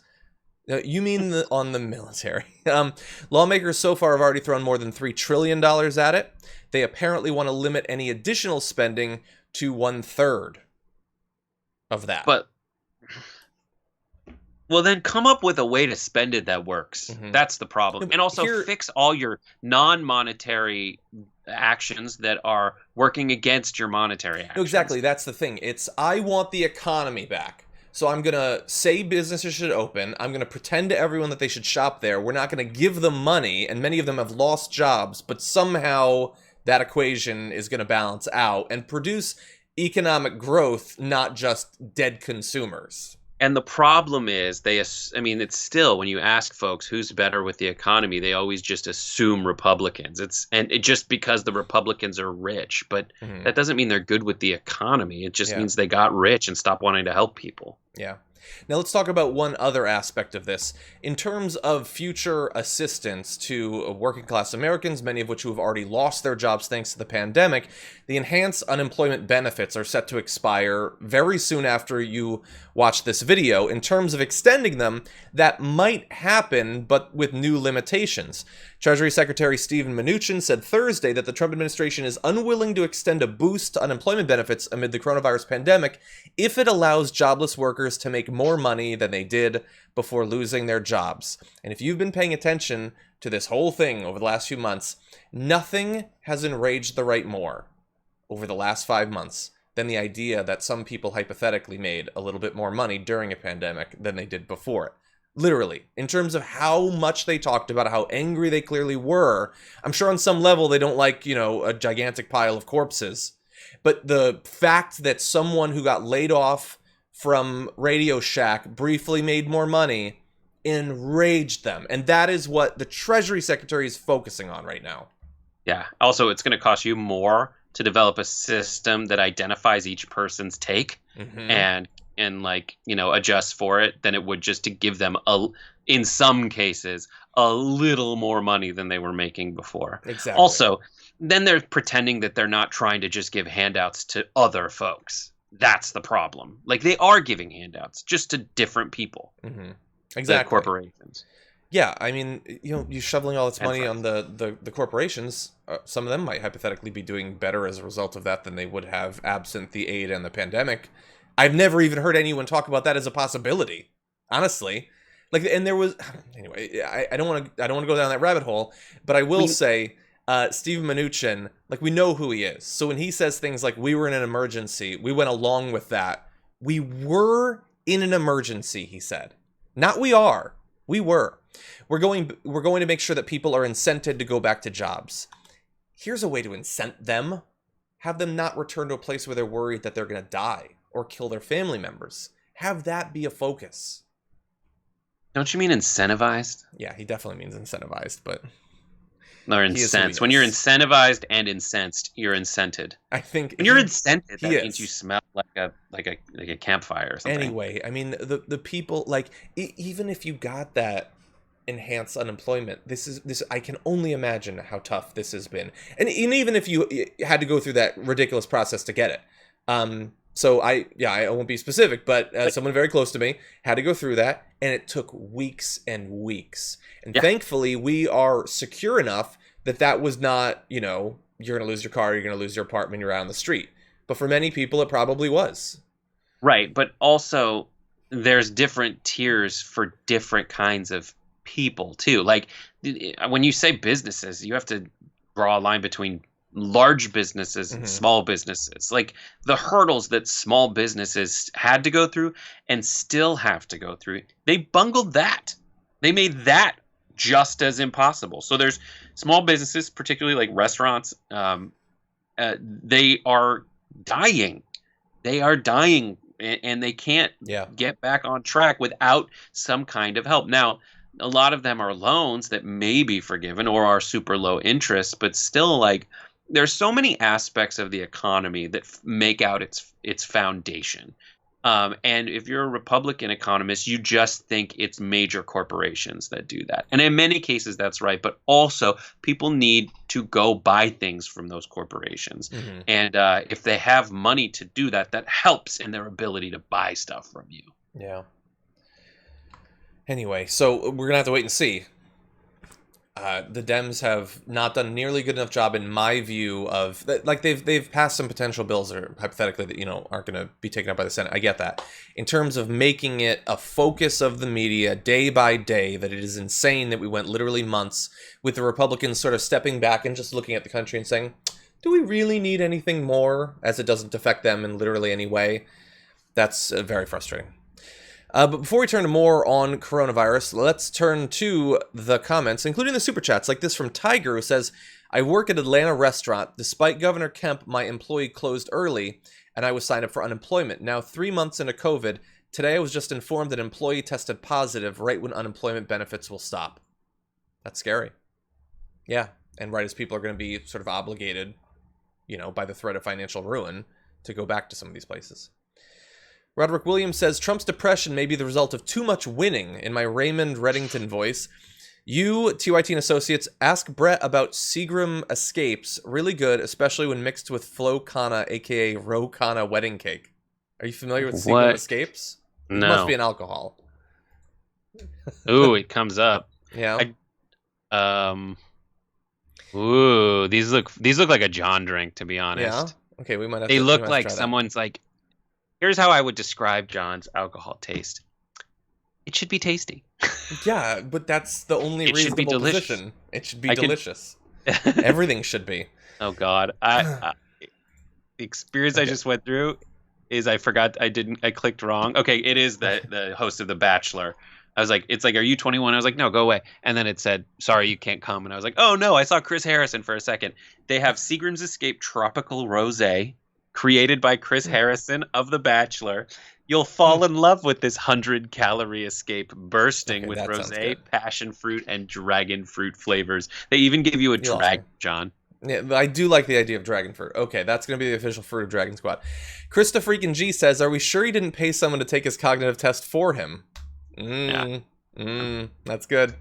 You mean on the military. Lawmakers so far have already thrown more than $3 trillion at it. They apparently want to limit any additional spending to 1/3 of that. But, well, then come up with a way to spend it that works. That's the problem. And also fix all your non-monetary actions that are working against your monetary actions. No, exactly. That's the thing. I want the economy back. So I'm going to say businesses should open. I'm going to pretend to everyone that they should shop there. We're not going to give them money, and many of them have lost jobs, but somehow that equation is going to balance out and produce economic growth, not just dead consumers. And the problem is it's still, when you ask folks who's better with the economy, they always just assume Republicans. Just because the Republicans are rich, but that doesn't mean they're good with the economy. It just means they got rich and stopped wanting to help people. Yeah. Now let's talk about one other aspect of this. In terms of future assistance to working class Americans, many of which who have already lost their jobs thanks to the pandemic, the enhanced unemployment benefits are set to expire very soon after you watch this video. In terms of extending them, that might happen, but with new limitations. Treasury Secretary Steven Mnuchin said Thursday that the Trump administration is unwilling to extend a boost to unemployment benefits amid the coronavirus pandemic if it allows jobless workers to make more money than they did before losing their jobs. And if you've been paying attention to this whole thing over the last few months, nothing has enraged the right more over the last 5 months than the idea that some people hypothetically made a little bit more money during a pandemic than they did before it. Literally, in terms of how much they talked about how angry they clearly were. I'm sure on some level they don't like, a gigantic pile of corpses. But the fact that someone who got laid off from Radio Shack briefly made more money enraged them. And that is what the Treasury Secretary is focusing on right now. Yeah. Also, it's going to cost you more to develop a system that identifies each person's take and adjust for it than it would just to give them, in some cases, a little more money than they were making before. Exactly. Also, then they're pretending that they're not trying to just give handouts to other folks. That's the problem. Like, they are giving handouts just to different people. Exactly. The corporations. Yeah, I mean, you're shoveling all this money on the corporations. Some of them might hypothetically be doing better as a result of that than they would have absent the aid and the pandemic. I've never even heard anyone talk about that as a possibility, honestly. Like, and there was, anyway, I don't want to go down that rabbit hole, but I will say, Steve Mnuchin, like, we know who he is. So when he says things like, we were in an emergency, we went along with that. We were in an emergency, he said. Not we are. We were. We're going to make sure that people are incented to go back to jobs. Here's a way to incent them. Have them not return to a place where they're worried that they're going to die or kill their family members. Have that be a focus. Don't you mean incentivized? Yeah, he definitely means incentivized, but... Or incensed. When you're incentivized and incensed, you're incented. I think... When you're incented, that means you smell like a campfire or something. Anyway, I mean, the people, like, even if you got that enhanced unemployment, this I can only imagine how tough this has been. And even if you had to go through that ridiculous process to get it. So I won't be specific, but someone very close to me had to go through that, and it took weeks and weeks. And thankfully, we are secure enough that was not, you're going to lose your car, you're going to lose your apartment, you're out on the street. But for many people, it probably was. Right, but also there's different tiers for different kinds of people too. Like when you say businesses, you have to draw a line between large businesses and small businesses. Like the hurdles that small businesses had to go through and still have to go through, they bungled that. They made that just as impossible. So there's small businesses, particularly like restaurants, they are dying. They are dying, and they can't get back on track without some kind of help. Now, a lot of them are loans that may be forgiven or are super low interest, but still, like, there's so many aspects of the economy that make out its foundation. And if you're a Republican economist, you just think it's major corporations that do that. And in many cases, that's right. But also, people need to go buy things from those corporations. And if they have money to do that, that helps in their ability to buy stuff from you. Yeah. Anyway, so we're going to have to wait and see. The Dems have not done a nearly good enough job, in my view, of like they've passed some potential bills that are hypothetically that aren't going to be taken up by the Senate. I get that. In terms of making it a focus of the media day by day, that it is insane that we went literally months with the Republicans sort of stepping back and just looking at the country and saying, "Do we really need anything more?" As it doesn't affect them in literally any way. That's very frustrating. But before we turn to more on coronavirus, let's turn to the comments, including the super chats, like this from Tiger, who says, "I work at Atlanta restaurant. Despite Governor Kemp, my employee closed early, and I was signed up for unemployment. Now 3 months into COVID, today I was just informed that employee tested positive right when unemployment benefits will stop." That's scary. Yeah, and right as people are going to be sort of obligated, by the threat of financial ruin, to go back to some of these places. Roderick Williams says, "Trump's depression may be the result of too much winning," in my Raymond Reddington voice. "You, TYT and Associates, ask Brett about Seagram Escapes. Really good, especially when mixed with Flo Kana, a.k.a. Ro Kana wedding cake." Are you familiar with Seagram Escapes? No. It must be an alcohol. Ooh, it comes up. Yeah. Ooh, these look like a John drink, to be honest. Yeah? Okay, we might have They to look try like that. someone's like, here's how I would describe John's alcohol taste. It should be tasty. Yeah, but that's the only It should be reasonable delicious. position. It should be delicious. Everything should be. Oh God, the experience I just went through is I clicked wrong. Okay, it is the host of The Bachelor. I was like, it's like, "Are you 21?" I was like, "No, go away." And then it said, "Sorry, you can't come." And I was like, "Oh no, I saw Chris Harrison for a second." They have Seagram's Escape Tropical Rosé, created by Chris Harrison of The Bachelor. You'll fall in love with this 100-calorie escape, bursting with rosé, passion fruit, and dragon fruit flavors. They even give you a dragon, John. Yeah, I do like the idea of dragon fruit. Okay, that's going to be the official fruit of Dragon Squad. Krista freaking G says, "Are we sure he didn't pay someone to take his cognitive test for him?" That's good.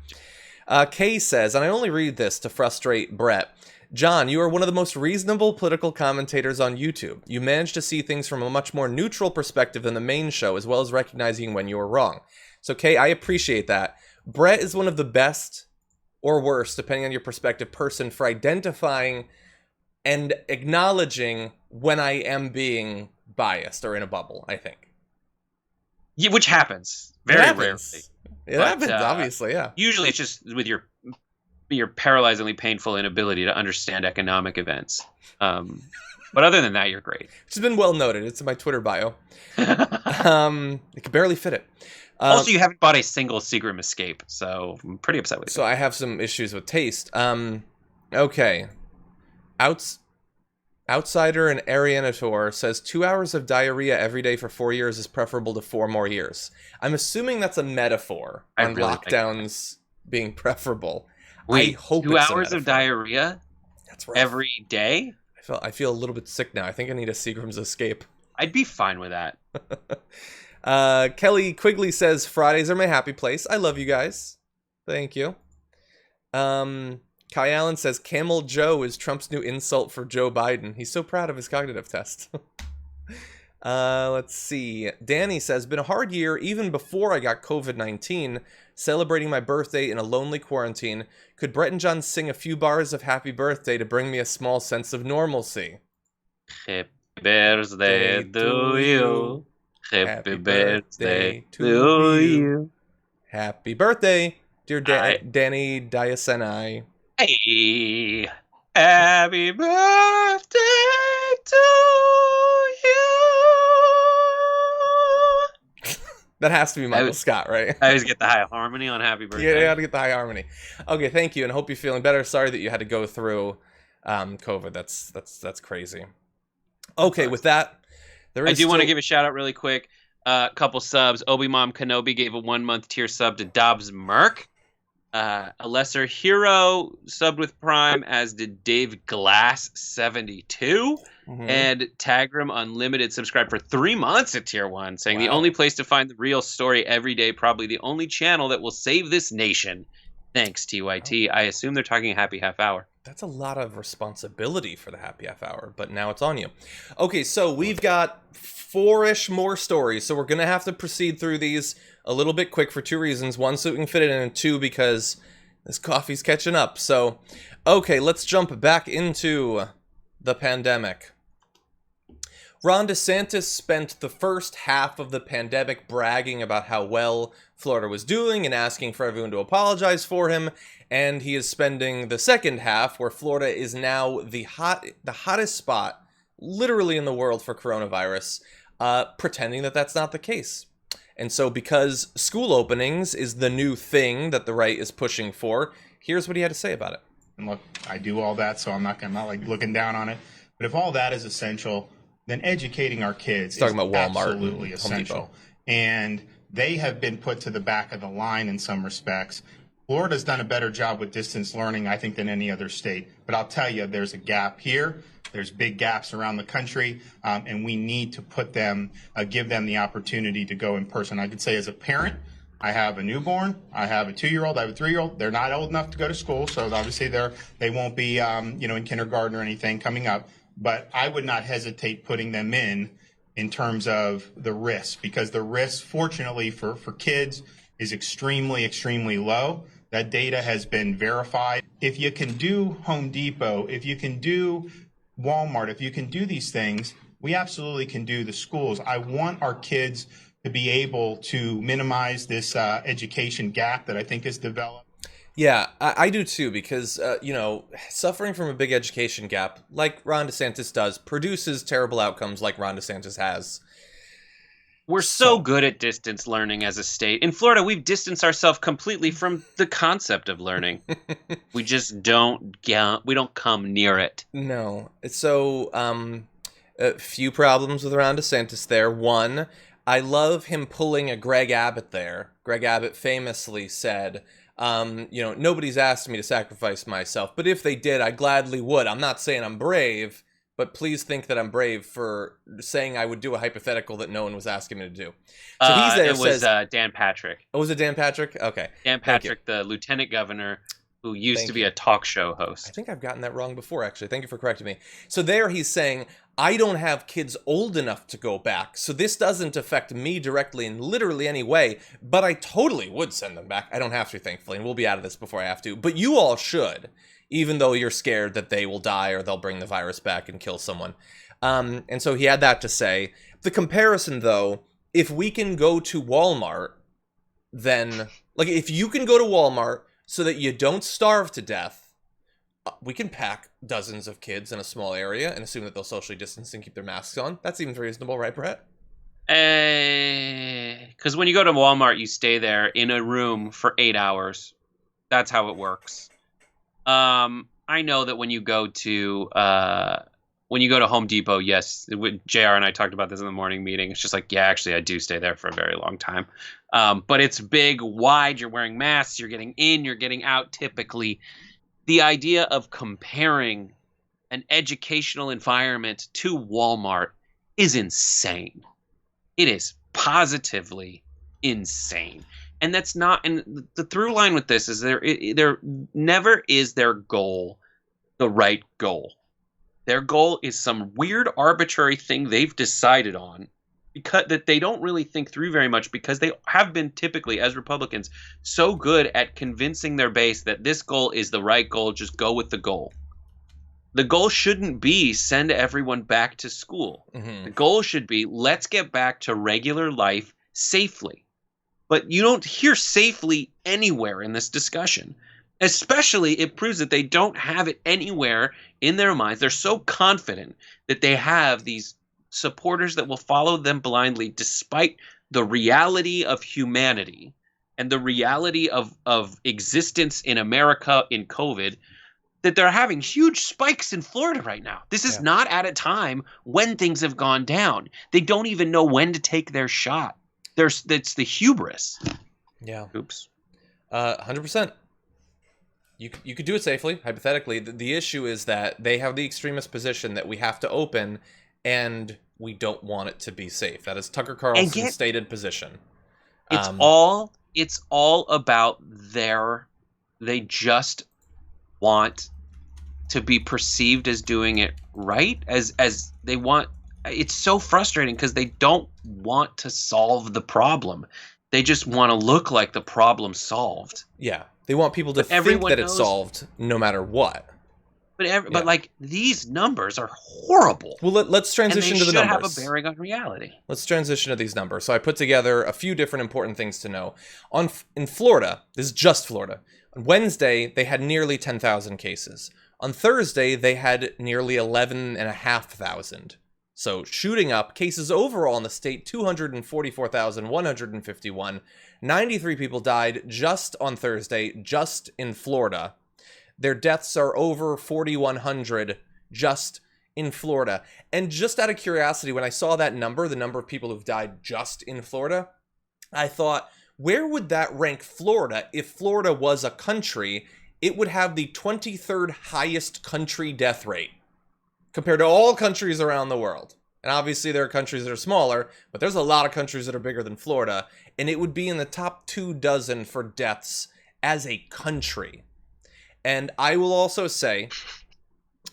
Kay says, and I only read this to frustrate Brett, "John, you are one of the most reasonable political commentators on YouTube. You manage to see things from a much more neutral perspective than the main show, as well as recognizing when you are wrong." So, Kay, I appreciate that. Brett is one of the best, or worst, depending on your perspective, person for identifying and acknowledging when I am being biased or in a bubble, I think. Yeah, which happens very rarely. It But, happens, obviously, yeah. Usually it's just with your paralyzingly painful inability to understand economic events. But other than that, you're great. Which has been well noted. It's in my Twitter bio. It could barely fit it. Also, you haven't bought a single Seagram Escape, so I'm pretty upset with you. So I have some issues with taste. Okay. Outsider and Arianator says 2 hours of diarrhea every day for 4 years is preferable to 4 more years. I'm assuming that's a metaphor on really lockdowns being preferable. Wait, I hope 2 it's a hours of metaphor. diarrhea That's right. every day? I feel a little bit sick now. I think I need a Seagram's Escape. I'd be fine with that. Kelly Quigley says Fridays are my happy place. I love you guys. Thank you. Kai Allen says Camel Joe is Trump's new insult for Joe Biden. He's so proud of his cognitive test. Let's see. Danny says, been a hard year even before I got COVID-19, celebrating my birthday in a lonely quarantine. Could Brett and John sing a few bars of happy birthday to bring me a small sense of normalcy? Happy birthday to you. Happy birthday to you. Happy birthday, dear Danny Diasenai. Hey, happy birthday to you. That has to be Michael Scott, right? I always get the high harmony on happy birthday. Yeah, you got to get the high harmony. Okay, thank you, and hope you're feeling better. Sorry that you had to go through COVID. That's crazy. Okay, with that, I do want to give a shout out really quick. Couple subs. Obi Mom Kenobi gave a 1 month tier sub to Dobbs Merck. A lesser hero subbed with Prime, as did Dave Glass 72. And Tagram Unlimited subscribed for 3 months at tier 1, saying the only place to find the real story every day, probably the only channel that will save this nation. Thanks, TYT. I assume they're talking happy half hour. That's a lot of responsibility for the happy half hour, but now it's on you. Okay, so we've got 4-ish more stories, so we're going to have to proceed through these a little bit quick for 2 reasons. 1, so we can fit it in, and 2, because this coffee's catching up. So, okay, let's jump back into the pandemic. Ron DeSantis spent the first half of the pandemic bragging about how well Florida was doing and asking for everyone to apologize for him. And he is spending the second half, where Florida is now the hottest spot, literally in the world, for coronavirus, pretending that that's not the case. And so, because school openings is the new thing that the right is pushing for, here's what he had to say about it. And look, I do all that, so I'm not like looking down on it. But if all that is essential, then educating our kids is absolutely essential. And they have been put to the back of the line in some respects. Florida's done a better job with distance learning, I think, than any other state. But I'll tell you, there's a gap here. There's big gaps around the country, and we need to put them, give them the opportunity to go in person. I could say, as a parent, I have a newborn, I have a 2-year-old, I have a 3-year-old. They're not old enough to go to school, so obviously they won't be, in kindergarten or anything coming up. But I would not hesitate putting them in terms of the risk, because the risk, fortunately for kids, is extremely, extremely low. That data has been verified. If you can do Home Depot, if you can do Walmart, if you can do these things, we absolutely can do the schools. I want our kids to be able to minimize this education gap that I think is developed. Yeah, I do too, because, suffering from a big education gap, like Ron DeSantis does, produces terrible outcomes like Ron DeSantis has. We're so good at distance learning as a state. In Florida, we've distanced ourselves completely from the concept of learning. We just don't come near it. No. So, a few problems with Ron DeSantis there. 1, I love him pulling a Greg Abbott there. Greg Abbott famously said, nobody's asked me to sacrifice myself, but if they did, I gladly would. I'm not saying I'm brave, but please think that I'm brave for saying I would do a hypothetical that no one was asking me to do. So he's there. It was Dan Patrick. Oh, was it Dan Patrick? Okay. Dan Patrick, the lieutenant governor, who used to be a talk show host. I think I've gotten that wrong before, actually. Thank you for correcting me. So there he's saying, I don't have kids old enough to go back, so this doesn't affect me directly in literally any way, but I totally would send them back. I don't have to, thankfully, and we'll be out of this before I have to. But you all should, even though you're scared that they will die or they'll bring the virus back and kill someone. And so he had that to say. The comparison, though, if we can go to Walmart, then, like, if you can go to Walmart so that you don't starve to death, we can pack dozens of kids in a small area and assume that they'll socially distance and keep their masks on. That seems reasonable, right, Brett? Because when you go to Walmart, you stay there in a room for 8 hours. That's how it works. I know that when you go to Home Depot, yes, JR and I talked about this in the morning meeting. It's just like, yeah, actually, I do stay there for a very long time. But it's big, wide. You're wearing masks. You're getting in. You're getting out. Typically, the idea of comparing an educational environment to Walmart is insane. It is positively insane. And that's not, and the through line with this is there never is their goal the right goal. Their goal is some weird arbitrary thing they've decided on because that they don't really think through very much, because they have been typically, as Republicans, so good at convincing their base that this goal is the right goal, just go with the goal. The goal shouldn't be send everyone back to school. Mm-hmm. The goal should be let's get back to regular life safely. But you don't hear safely anywhere in this discussion. Especially, it proves that they don't have it anywhere in their minds. They're so confident that they have these supporters that will follow them blindly despite the reality of humanity and the reality of existence in America in COVID, that they're having huge spikes in Florida right now. This is not at a time when things have gone down. They don't even know when to take their shot. It's the hubris. Yeah. Oops. 100%. You could do it safely, hypothetically. The issue is that they have the extremist position that we have to open, and we don't want it to be safe. That is Tucker Carlson's stated position. It's all about they just want to be perceived as doing it right, as they want. It's so frustrating because they don't want to solve the problem. They just want to look like the problem solved. Yeah. They want people to think that it's solved no matter what. But like, these numbers are horrible. Well, let's transition to the numbers. They should have a bearing on reality. Let's transition to these numbers. So I put together a few different important things to know. In Florida, this is just Florida. On Wednesday, they had nearly 10,000 cases. On Thursday, they had nearly 11,500. So shooting up. Cases overall in the state, 244,151. 93 people died just on Thursday, just in Florida. Their deaths are over 4,100 just in Florida. And just out of curiosity, when I saw that number, the number of people who've died just in Florida, I thought, where would that rank Florida? If Florida was a country, it would have the 23rd highest country death rate compared to all countries around the world. And obviously there are countries that are smaller, but there's a lot of countries that are bigger than Florida, and it would be in the top 24 for deaths as a country. And I will also say,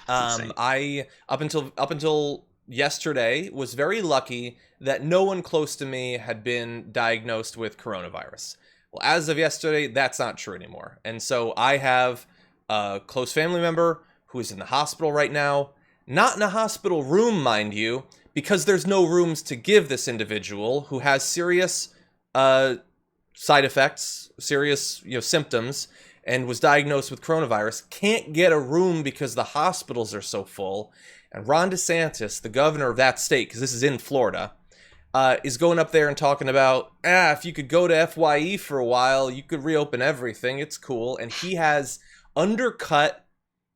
I up until yesterday was very lucky that no one close to me had been diagnosed with coronavirus. Well, as of yesterday, that's not true anymore. And so I have a close family member who is in the hospital right now. Not in a hospital room, mind you, because there's no rooms to give this individual who has serious side effects, serious symptoms, and was diagnosed with coronavirus, can't get a room because the hospitals are so full. And Ron DeSantis, the governor of that state, because this is in Florida, is going up there and talking about, if you could go to FYE for a while, you could reopen everything. It's cool. And he has undercut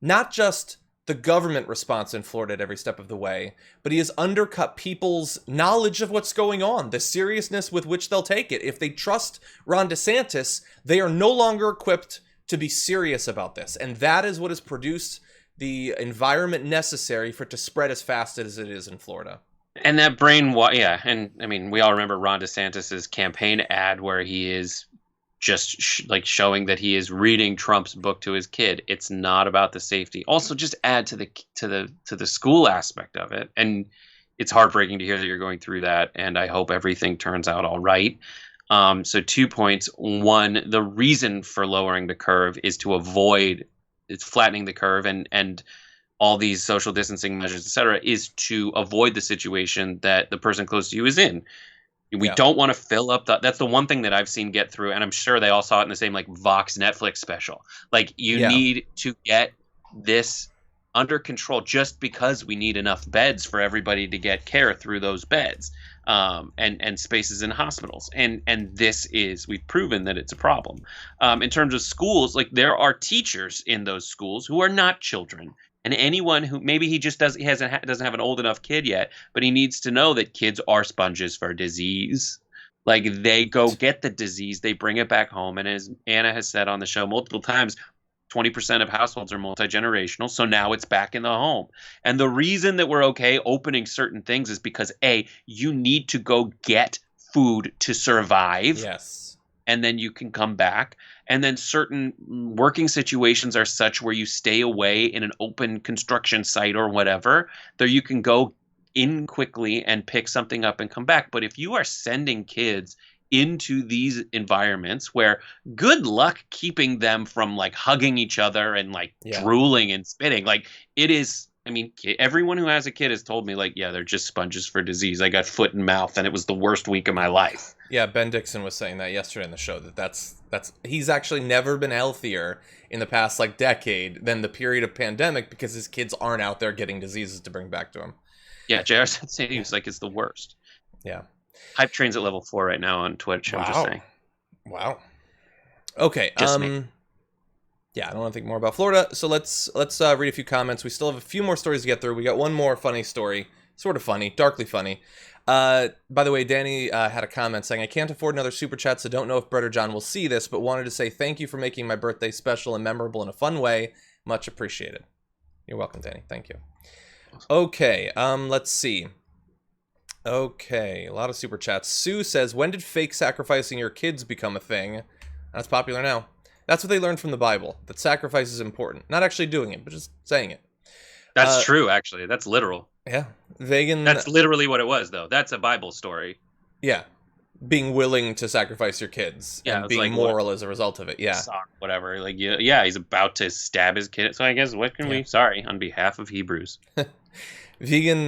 not just the government response in Florida at every step of the way, but he has undercut people's knowledge of what's going on, the seriousness with which they'll take it. If they trust Ron DeSantis, they are no longer equipped to be serious about this. And that is what has produced the environment necessary for it to spread as fast as it is in Florida. And that and I mean, we all remember Ron DeSantis's campaign ad where he is just showing that he is reading Trump's book to his kid. It's not about the safety. Also, just add to the school aspect of it. And it's heartbreaking to hear that you're going through that. And I hope everything turns out all right. So 2 points. One, the reason for lowering the curve is to avoid flattening the curve and all these social distancing measures, et cetera, is to avoid the situation that the person close to you is in. We don't want to fill up that's the one thing that I've seen get through, and I'm sure they all saw it in the same like Vox Netflix special. Like you need to get this under control just because we need enough beds for everybody to get care through those beds, and spaces in hospitals. And we've proven that it's a problem. In terms of schools, like there are teachers in those schools who are not children. And anyone who maybe he just doesn't have an old enough kid yet, but he needs to know that kids are sponges for disease. Like they go get the disease, they bring it back home. And as Anna has said on the show multiple times, 20% of households are multi-generational. So now it's back in the home. And the reason that we're okay opening certain things is because you need to go get food to survive. Yes. And then you can come back. And then certain working situations are such where you stay away in an open construction site or whatever, that you can go in quickly and pick something up and come back. But if you are sending kids into these environments where good luck keeping them from like hugging each other and like drooling and spitting, like it is. I mean, everyone who has a kid has told me, like, yeah, they're just sponges for disease. I got foot and mouth, and it was the worst week of my life. Yeah, Ben Dixon was saying that yesterday in the show, that's he's actually never been healthier in the past, like, decade than the period of pandemic because his kids aren't out there getting diseases to bring back to him. Yeah, JR said he was like, it's the worst. Yeah. Hype Train's at level 4 right now on Twitch, I'm just saying. Wow. Okay, yeah, I don't want to think more about Florida, so let's read a few comments. We still have a few more stories to get through. We got one more funny story, sort of funny, darkly funny. By the way, Danny had a comment saying, I can't afford another super chat, so don't know if Brother John will see this, but wanted to say thank you for making my birthday special and memorable in a fun way. Much appreciated. You're welcome, Danny. Thank you. Okay, let's see. Okay, a lot of super chats. Sue says, when did fake sacrificing your kids become a thing? That's popular now. That's what they learned from the Bible, that sacrifice is important. Not actually doing it, but just saying it. That's true, actually. That's literal. Yeah. Vegan. That's literally what it was, though. That's a Bible story. Yeah. Being willing to sacrifice your kids and being like, moral as a result of it. Yeah. Whatever. Like, yeah, he's about to stab his kid. So I guess what can we... Sorry, on behalf of Hebrews. Vegan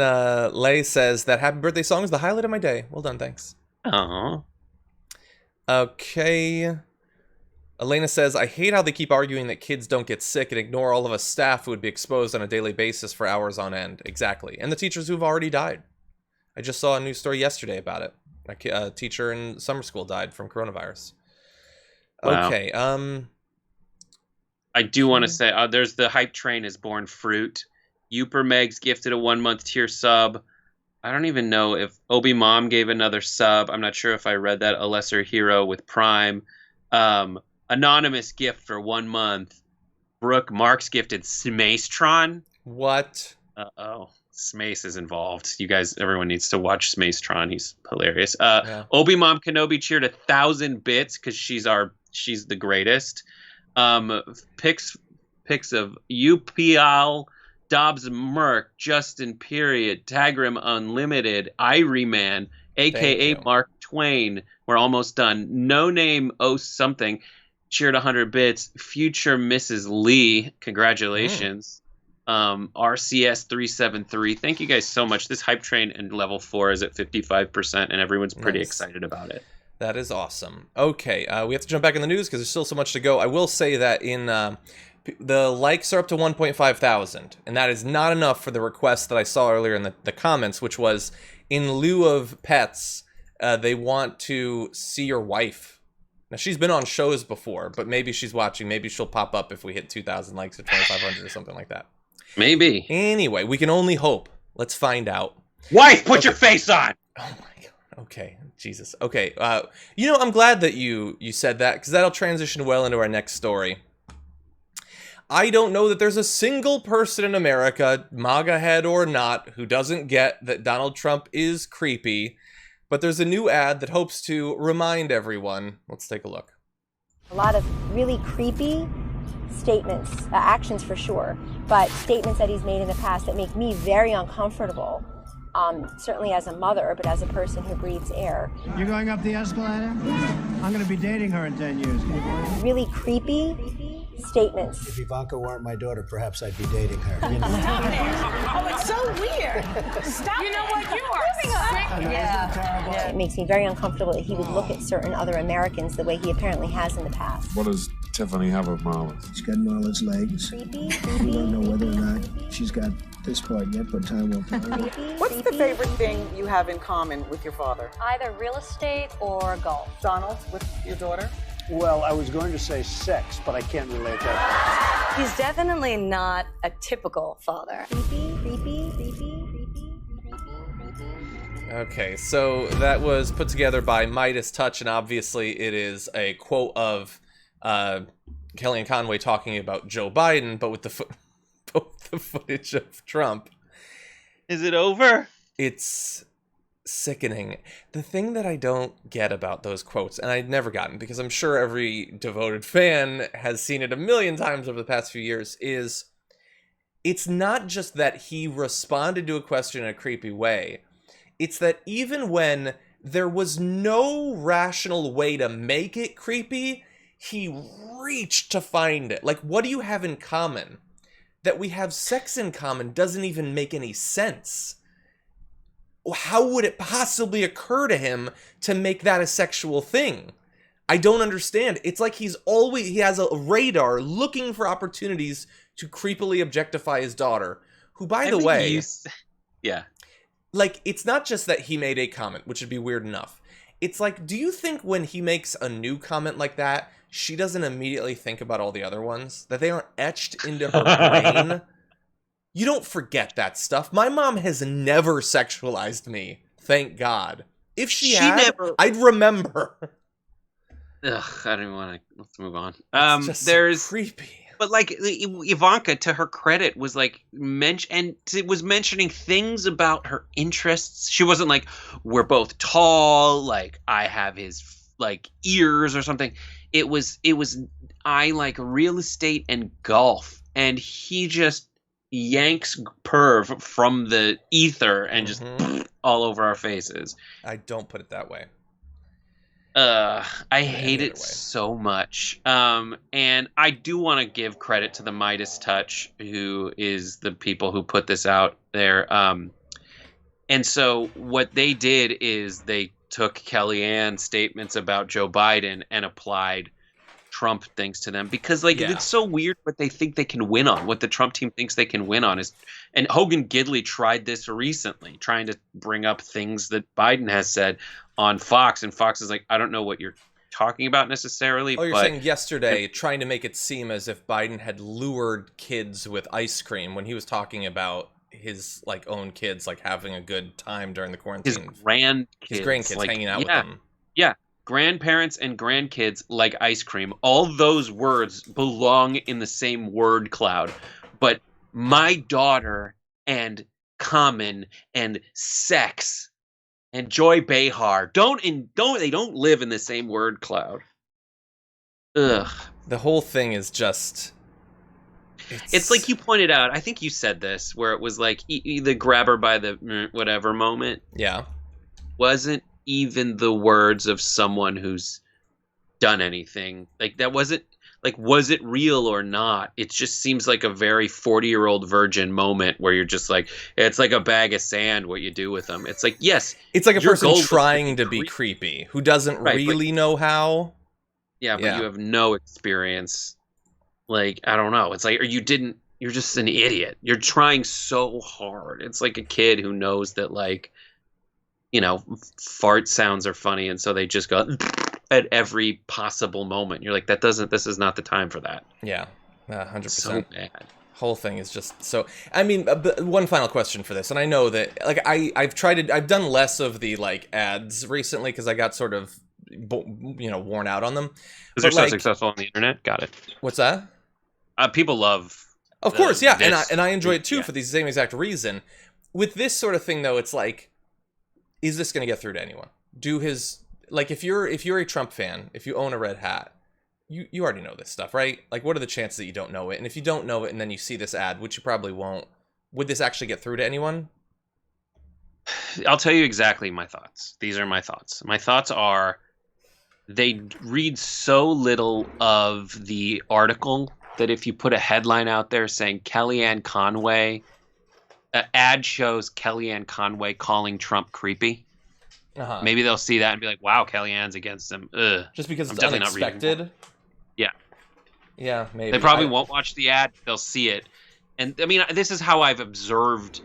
Lay says that happy birthday song is the highlight of my day. Well done, thanks. Aww. Okay. Elena says, I hate how they keep arguing that kids don't get sick and ignore all of us staff who would be exposed on a daily basis for hours on end. Exactly. And the teachers who've already died. I just saw a news story yesterday about it. A teacher in summer school died from coronavirus. Wow. Okay. I do want to say, there's the Hype Train is born fruit. Uper Megs gifted a 1-month tier sub. I don't even know if Obi Mom gave another sub. I'm not sure if I read that. A Lesser Hero with Prime. Anonymous gift for 1 month. Brooke Marks gifted Smacetron. What? Uh-oh. Smace is involved. You guys, everyone needs to watch Smacetron. He's hilarious. Obi Mom Kenobi cheered 1,000 bits because she's the greatest. Pics of UPL, Dobbs Merc, Justin Period, Tagrim Unlimited, Irie Man, aka Mark Twain. We're almost done. No Name something cheered 100 bits. Future Mrs. Lee, congratulations. RCS 373. Thank you guys so much. This Hype Train and level 4 is at 55%, and everyone's pretty excited about it. That is awesome. Okay, we have to jump back in the news because there's still so much to go. I will say that in the likes are up to 1.5 thousand, and that is not enough for the request that I saw earlier in the comments, which was in lieu of pets, they want to see your wife. Now, she's been on shows before, but maybe she's watching. Maybe she'll pop up if we hit 2,000 likes or 2,500 or something like that. Maybe. Anyway, we can only hope. Let's find out. Wife, put your face on! Oh my god. Okay. Jesus. Okay. I'm glad that you said that, because that'll transition well into our next story. I don't know that there's a single person in America, MAGA head or not, who doesn't get that Donald Trump is creepy. But there's a new ad that hopes to remind everyone. Let's take a look. A lot of really creepy statements, actions for sure, but statements that he's made in the past that make me very uncomfortable, certainly as a mother, but as a person who breathes air. You're going up the escalator? I'm going to be dating her in 10 years. Really creepy statements. If Ivanka weren't my daughter, perhaps I'd be dating her. You know? Oh, it's so weird. Stop. You know what? You are sick. Yeah. It makes me very uncomfortable that he would look at certain other Americans the way he apparently has in the past. What does Tiffany have of Marla's? She's got Marla's legs. Creepy. We don't know whether or not she's got this part yet, but time will tell. What's the favorite thing you have in common with your father? Either real estate or golf. Donald, with your daughter? Well, I was going to say sex, but I can't relate that. He's definitely not a typical father. Okay, so that was put together by Midas Touch, and obviously it is a quote of Kellyanne Conway talking about Joe Biden, but with the footage of Trump. Is it over? It's sickening. The thing that I don't get about those quotes, and I've never gotten, because I'm sure every devoted fan has seen it a million times over the past few years, is it's not just that he responded to a question in a creepy way. It's that even when there was no rational way to make it creepy, he reached to find it. Like, what do you have in common? That we have sex in common doesn't even make any sense. How would it possibly occur to him to make that a sexual thing? I don't understand. It's like he has a radar looking for opportunities to creepily objectify his daughter, who, by the way, yeah. Like, it's not just that he made a comment, which would be weird enough. It's like, do you think when he makes a new comment like that, she doesn't immediately think about all the other ones? That they aren't etched into her brain? You don't forget that stuff. My mom has never sexualized me, thank God. If she had, never... I'd remember. Ugh, I don't even want to. Let's move on. It's just so creepy. But like Ivanka, to her credit, was like mentioning things about her interests. She wasn't like, we're both tall, like I have his like ears or something. It was I like real estate and golf, and he just yanks perv from the ether and just all over our faces. I don't put it that way. I hate it so much. And I do want to give credit to the Midas Touch, who is the people who put this out there. And so what they did is they took Kellyanne's statements about Joe Biden and applied Trump things to them, because it's so weird what they think they can win on, what the Trump team thinks they can win on is, and Hogan Gidley tried this recently, trying to bring up things that Biden has said on Fox, and Fox is like, I don't know what you're talking about necessarily. Oh, you're saying yesterday, trying to make it seem as if Biden had lured kids with ice cream when he was talking about his like own kids like having a good time during the quarantine. His grandkids hanging out with them. Yeah. Grandparents and grandkids like ice cream. All those words belong in the same word cloud. But my daughter and common and sex and Joy Behar they don't live in the same word cloud. Ugh. The whole thing is just it's like you pointed out, I think you said this, where it was like the grab her by the whatever moment. Yeah. Wasn't even the words of someone who's done anything. Like that wasn't like, was it real or not? It just seems like a very 40-year-old virgin moment where you're just like, it's like a bag of sand what you do with them. It's like, yes. It's like a person trying to be creepy who doesn't really know how. Yeah, but you have no experience. Like, I don't know. It's like, you're just an idiot. You're trying so hard. It's like a kid who knows that, like, you know, fart sounds are funny, and so they just go at every possible moment. You're like, this is not the time for that. Yeah, 100%. So bad. Whole thing is just so. I mean, one final question for this, and I know that like I've done less of the like ads recently because I got sort of worn out on them. Because they're so successful on the internet. Got it. What's that? People love. Of course, yeah, and I enjoy it too for the same exact reason. With this sort of thing, though, it's like, is this going to get through to anyone? If you're a Trump fan, if you own a red hat, you already know this stuff, right? Like, what are the chances that you don't know it? And if you don't know it and then you see this ad, which you probably won't, would this actually get through to anyone? I'll tell you exactly my thoughts. These are my thoughts. My thoughts are, they read so little of the article that if you put a headline out there saying Kellyanne Conway, ad shows Kellyanne Conway calling Trump creepy. Maybe they'll see that and be like, "Wow, Kellyanne's against him." Ugh. Just because I'm it's definitely unexpected. Not yeah. Yeah, maybe. They probably won't watch the ad. They'll see it. And I mean, this is how I've observed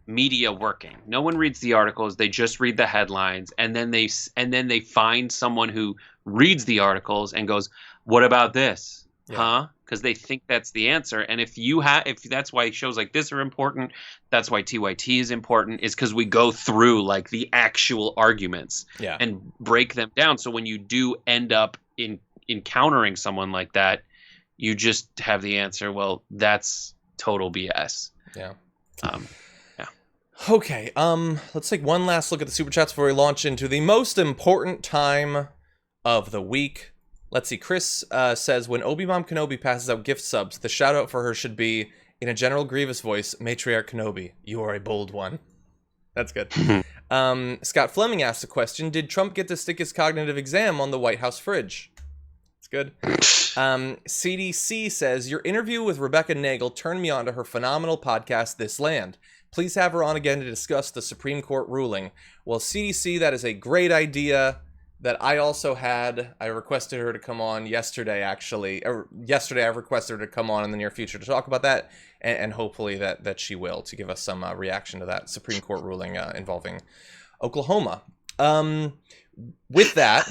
media working. No one reads the articles. They just read the headlines. And then they find someone who reads the articles and goes, "What about this?" Yeah. Huh? Because they think that's the answer. And if that's why shows like this are important, that's why TYT is important, is because we go through like the actual arguments and break them down. So when you do end up encountering someone like that, you just have the answer. Well, that's total BS. Yeah. Yeah. Okay. Let's take one last look at the super chats before we launch into the most important time of the week. Let's see. Chris says, when Obi-Wan Kenobi passes out gift subs, the shout out for her should be, in a General Grievous voice, Matriarch Kenobi, you are a bold one. That's good. Scott Fleming asked a question. Did Trump get to stick his cognitive exam on the White House fridge? It's good. CDC says, your interview with Rebecca Nagel turned me on to her phenomenal podcast, This Land. Please have her on again to discuss the Supreme Court ruling. Well, CDC, that is a great idea that I also had. I requested her to come on yesterday, actually. Yesterday, I requested her to come on in the near future to talk about that, and hopefully that she will, to give us some reaction to that Supreme Court ruling involving Oklahoma. With that...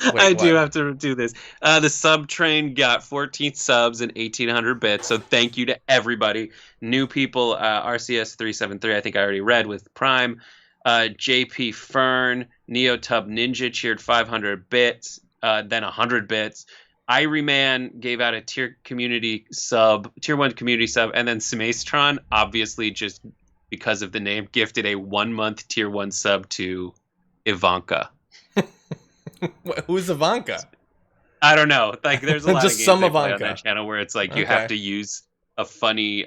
I do have to do this. The sub train got 14 subs and 1,800 bits, so thank you to everybody. New people, RCS 373, I think I already read with Prime. JP Fern, Neotub Ninja cheered 500 bits, then 100 bits. Iryman gave out a tier 1 community sub, and then Semastron, obviously just because of the name, gifted a 1-month tier 1 sub to Ivanka. Who's Ivanka? I don't know. Like, there's a lot just of games some they play Ivanka on that channel where it's like you have to use a funny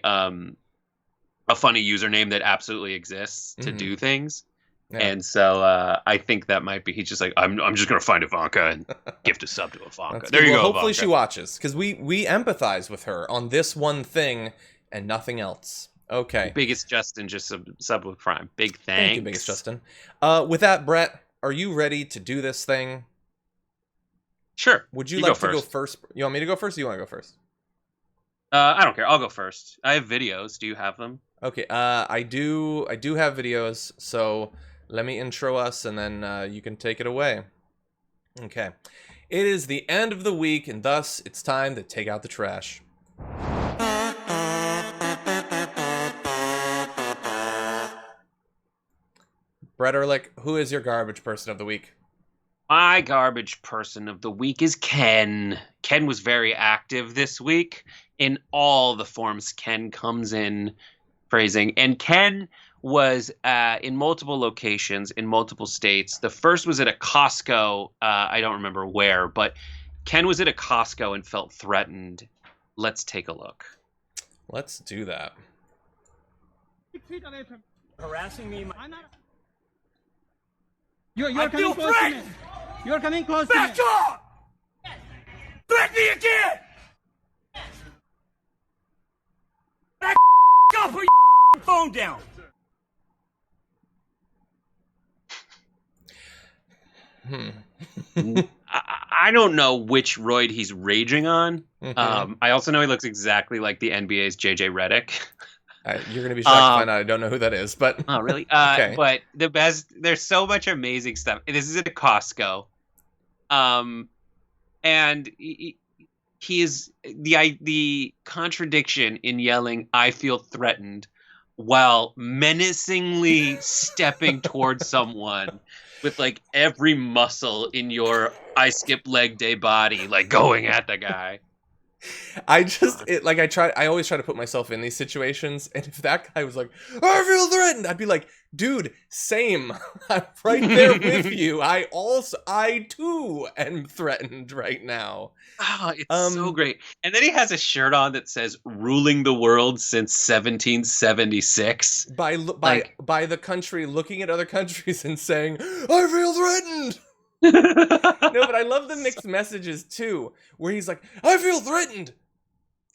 username that absolutely exists to do things. Yeah. And so I think that might be, he's just like, I'm just gonna find Ivanka and gift a sub to Ivanka. There you go. Hopefully Ivanka. She watches, because we empathize with her on this one thing and nothing else. Okay. Biggest Justin just sub with Prime. Big thanks. Thank you, Biggest Justin. With that, Brett, are you ready to do this thing? Sure. Would you like to go first? You want me to go first, or you want to go first? I don't care. I'll go first. I have videos. Do you have them? Okay. I do have videos. So let me intro us, and then you can take it away. Okay. It is the end of the week, and thus it's time to take out the trash. Brett Ehrlich, who is your garbage person of the week? My garbage person of the week is Ken. Ken was very active this week in all the forms Ken comes in phrasing. And Ken was in multiple locations in multiple states. The first was at a Costco. I don't remember where, but Ken was at a Costco and felt threatened. Let's take a look. Let's do that. Harassing me. I'm not... You're coming close to me. You're coming close to me. Back off! Threaten me again! Back off! Put your phone down. I don't know which roid he's raging on. I also know he looks exactly like the NBA's JJ Redick. You're gonna be shocked to find out I don't know who that is, but oh really? Okay. But the best, there's so much amazing stuff. This is at a Costco, and he is the contradiction in yelling "I feel threatened" while menacingly stepping towards someone with like every muscle in your I skip leg day body, like going at the guy. I always try to put myself in these situations, and if that guy was like, I feel threatened, I'd be like, dude, same. I'm right there with you. I too am threatened right now. Oh, it's so great. And then he has a shirt on that says ruling the world since 1776. By the country looking at other countries and saying, I feel threatened. No, but I love the mixed messages too, where he's like, I feel threatened.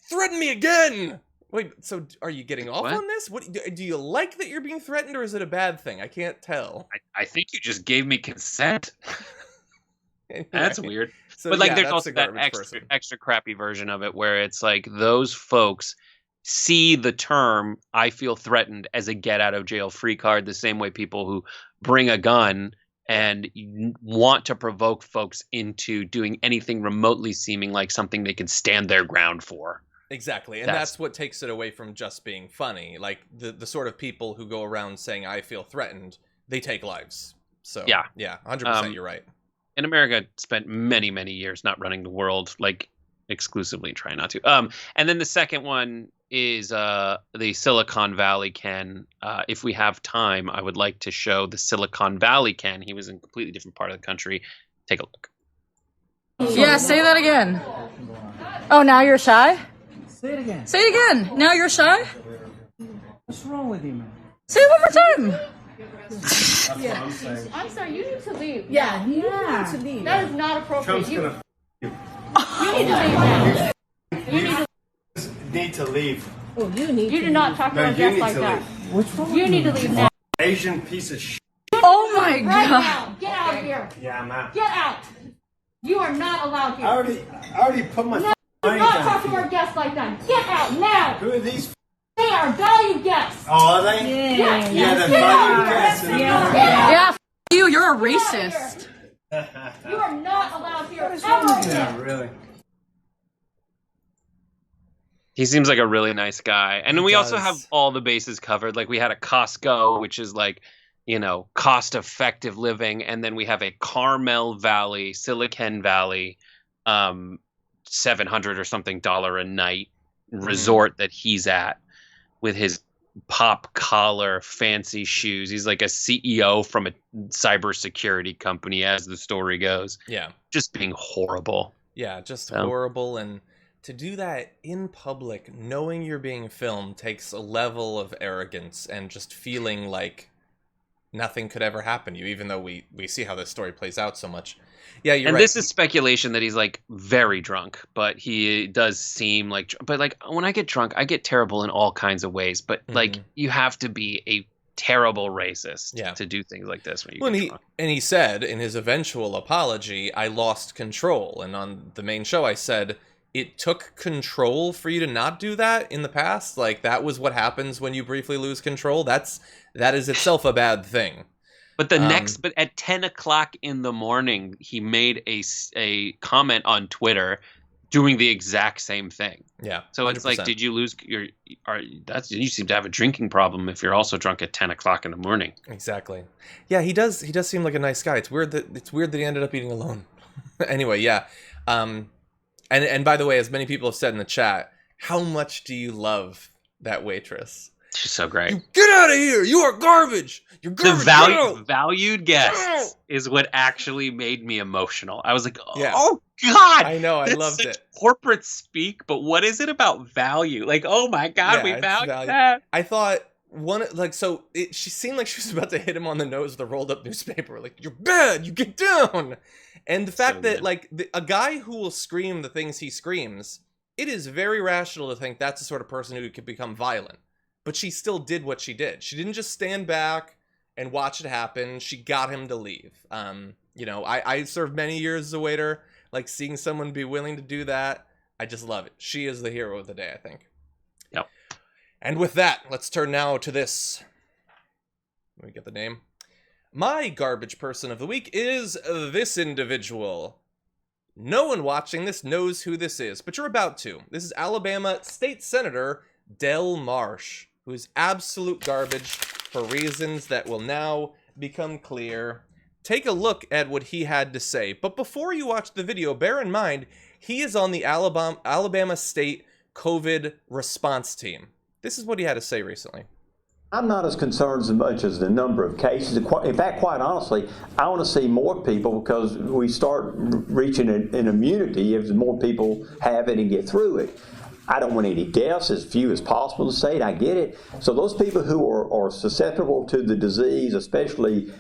Threaten me again! Wait, so are you getting off on this? What do you like that you're being threatened, or is it a bad thing? I can't tell. I think you just gave me consent. Anyway, that's weird. So, but like, yeah, there's that's also a that garbage extra crappy version of it where it's like those folks see the term "I feel threatened" as a get out of jail free card, the same way people who bring a gun and want to provoke folks into doing anything remotely seeming like something they can stand their ground for. Exactly, and that's what takes it away from just being funny. Like, the sort of people who go around saying, I feel threatened, they take lives. So, yeah, 100% you're right. And America spent many, many years not running the world, like, exclusively trying not to. And then the second one is the Silicon Valley Ken. If we have time, I would like to show the Silicon Valley Ken. He was in a completely different part of the country. Take a look. Yeah, say that again. Oh, now you're shy? Say it again. Say it again. Now you're shy? What's wrong with you, man? Say it one more time. That's what I'm saying. I'm sorry, you need to leave. Yeah, you need to leave. That is not appropriate. Trump's You gonna need to leave now. You need to leave. Oh, you need You do not talk to our guests like that. What's wrong You need to leave now. Asian piece of shit. Oh my Right god. now. Get out of here. Yeah, I'm out. Get out. You are not allowed here. I already put my No, do not talk to our guests like that. Get out now. Who are these? They are valued guests. Oh, are they? Yes. Yeah, they're Get out. valued guests. Yeah, you. You're a racist. You are not allowed here. Yeah, really. He seems like a really nice guy. And we also have all the bases covered. Like, we had a Costco, which is like, you know, cost-effective living. And then we have a Carmel Valley, Silicon Valley, $700 or something a night resort that he's at with his pop collar, fancy shoes. He's like a CEO from a cybersecurity company, as the story goes. Yeah. Just being horrible. Yeah, just horrible. And to do that in public, knowing you're being filmed, takes a level of arrogance and just feeling like nothing could ever happen to you, even though we see how this story plays out so much. Yeah, you're right. And this is speculation that he's like very drunk, but he does seem like. But like, when I get drunk, I get terrible in all kinds of ways. But like, you have to be a terrible racist to do things like this when you get drunk. And he said in his eventual apology, I lost control. And on the main show, I said, it took control for you to not do that in the past. Like, that was what happens when you briefly lose control. That is itself a bad thing. But but at 10 o'clock in the morning, he made a comment on Twitter doing the exact same thing. Yeah. So it's 100%. Like, did you lose you seem to have a drinking problem if you're also drunk at 10 o'clock in the morning. Exactly. Yeah, he does seem like a nice guy. It's weird that he ended up eating alone. Anyway, yeah. And by the way, as many people have said in the chat, how much do you love that waitress? She's so great. Get out of here! You are garbage! You're garbage! The valued guests is what actually made me emotional. I was like, oh God! I know, I loved it. Corporate speak, but what is it about value? Like, oh my God, we value that. I thought she seemed like she was about to hit him on the nose with a rolled up newspaper. Like, you're bad, you get down! And the fact that, like, a guy who will scream the things he screams, it is very rational to think that's the sort of person who could become violent. But she still did what she did. She didn't just stand back and watch it happen. She got him to leave. You know, I served many years as a waiter. Like, seeing someone be willing to do that, I just love it. She is the hero of the day, I think. Yep. And with that, let's turn now to this. Let me get the name. My garbage person of the week is this individual. No one watching this knows who this is, but you're about to. This is Alabama State Senator Del Marsh, who is absolute garbage for reasons that will now become clear. Take a look at what he had to say. But before you watch the video, bear in mind, he is on the Alabama State COVID response team. This is what he had to say recently. I'm not as concerned as much as the number of cases. In fact, quite honestly, I want to see more people, because we start reaching an immunity if more people have it and get through it. I don't want any deaths, as few as possible to say it. I get it. So those people who are susceptible to the disease, especially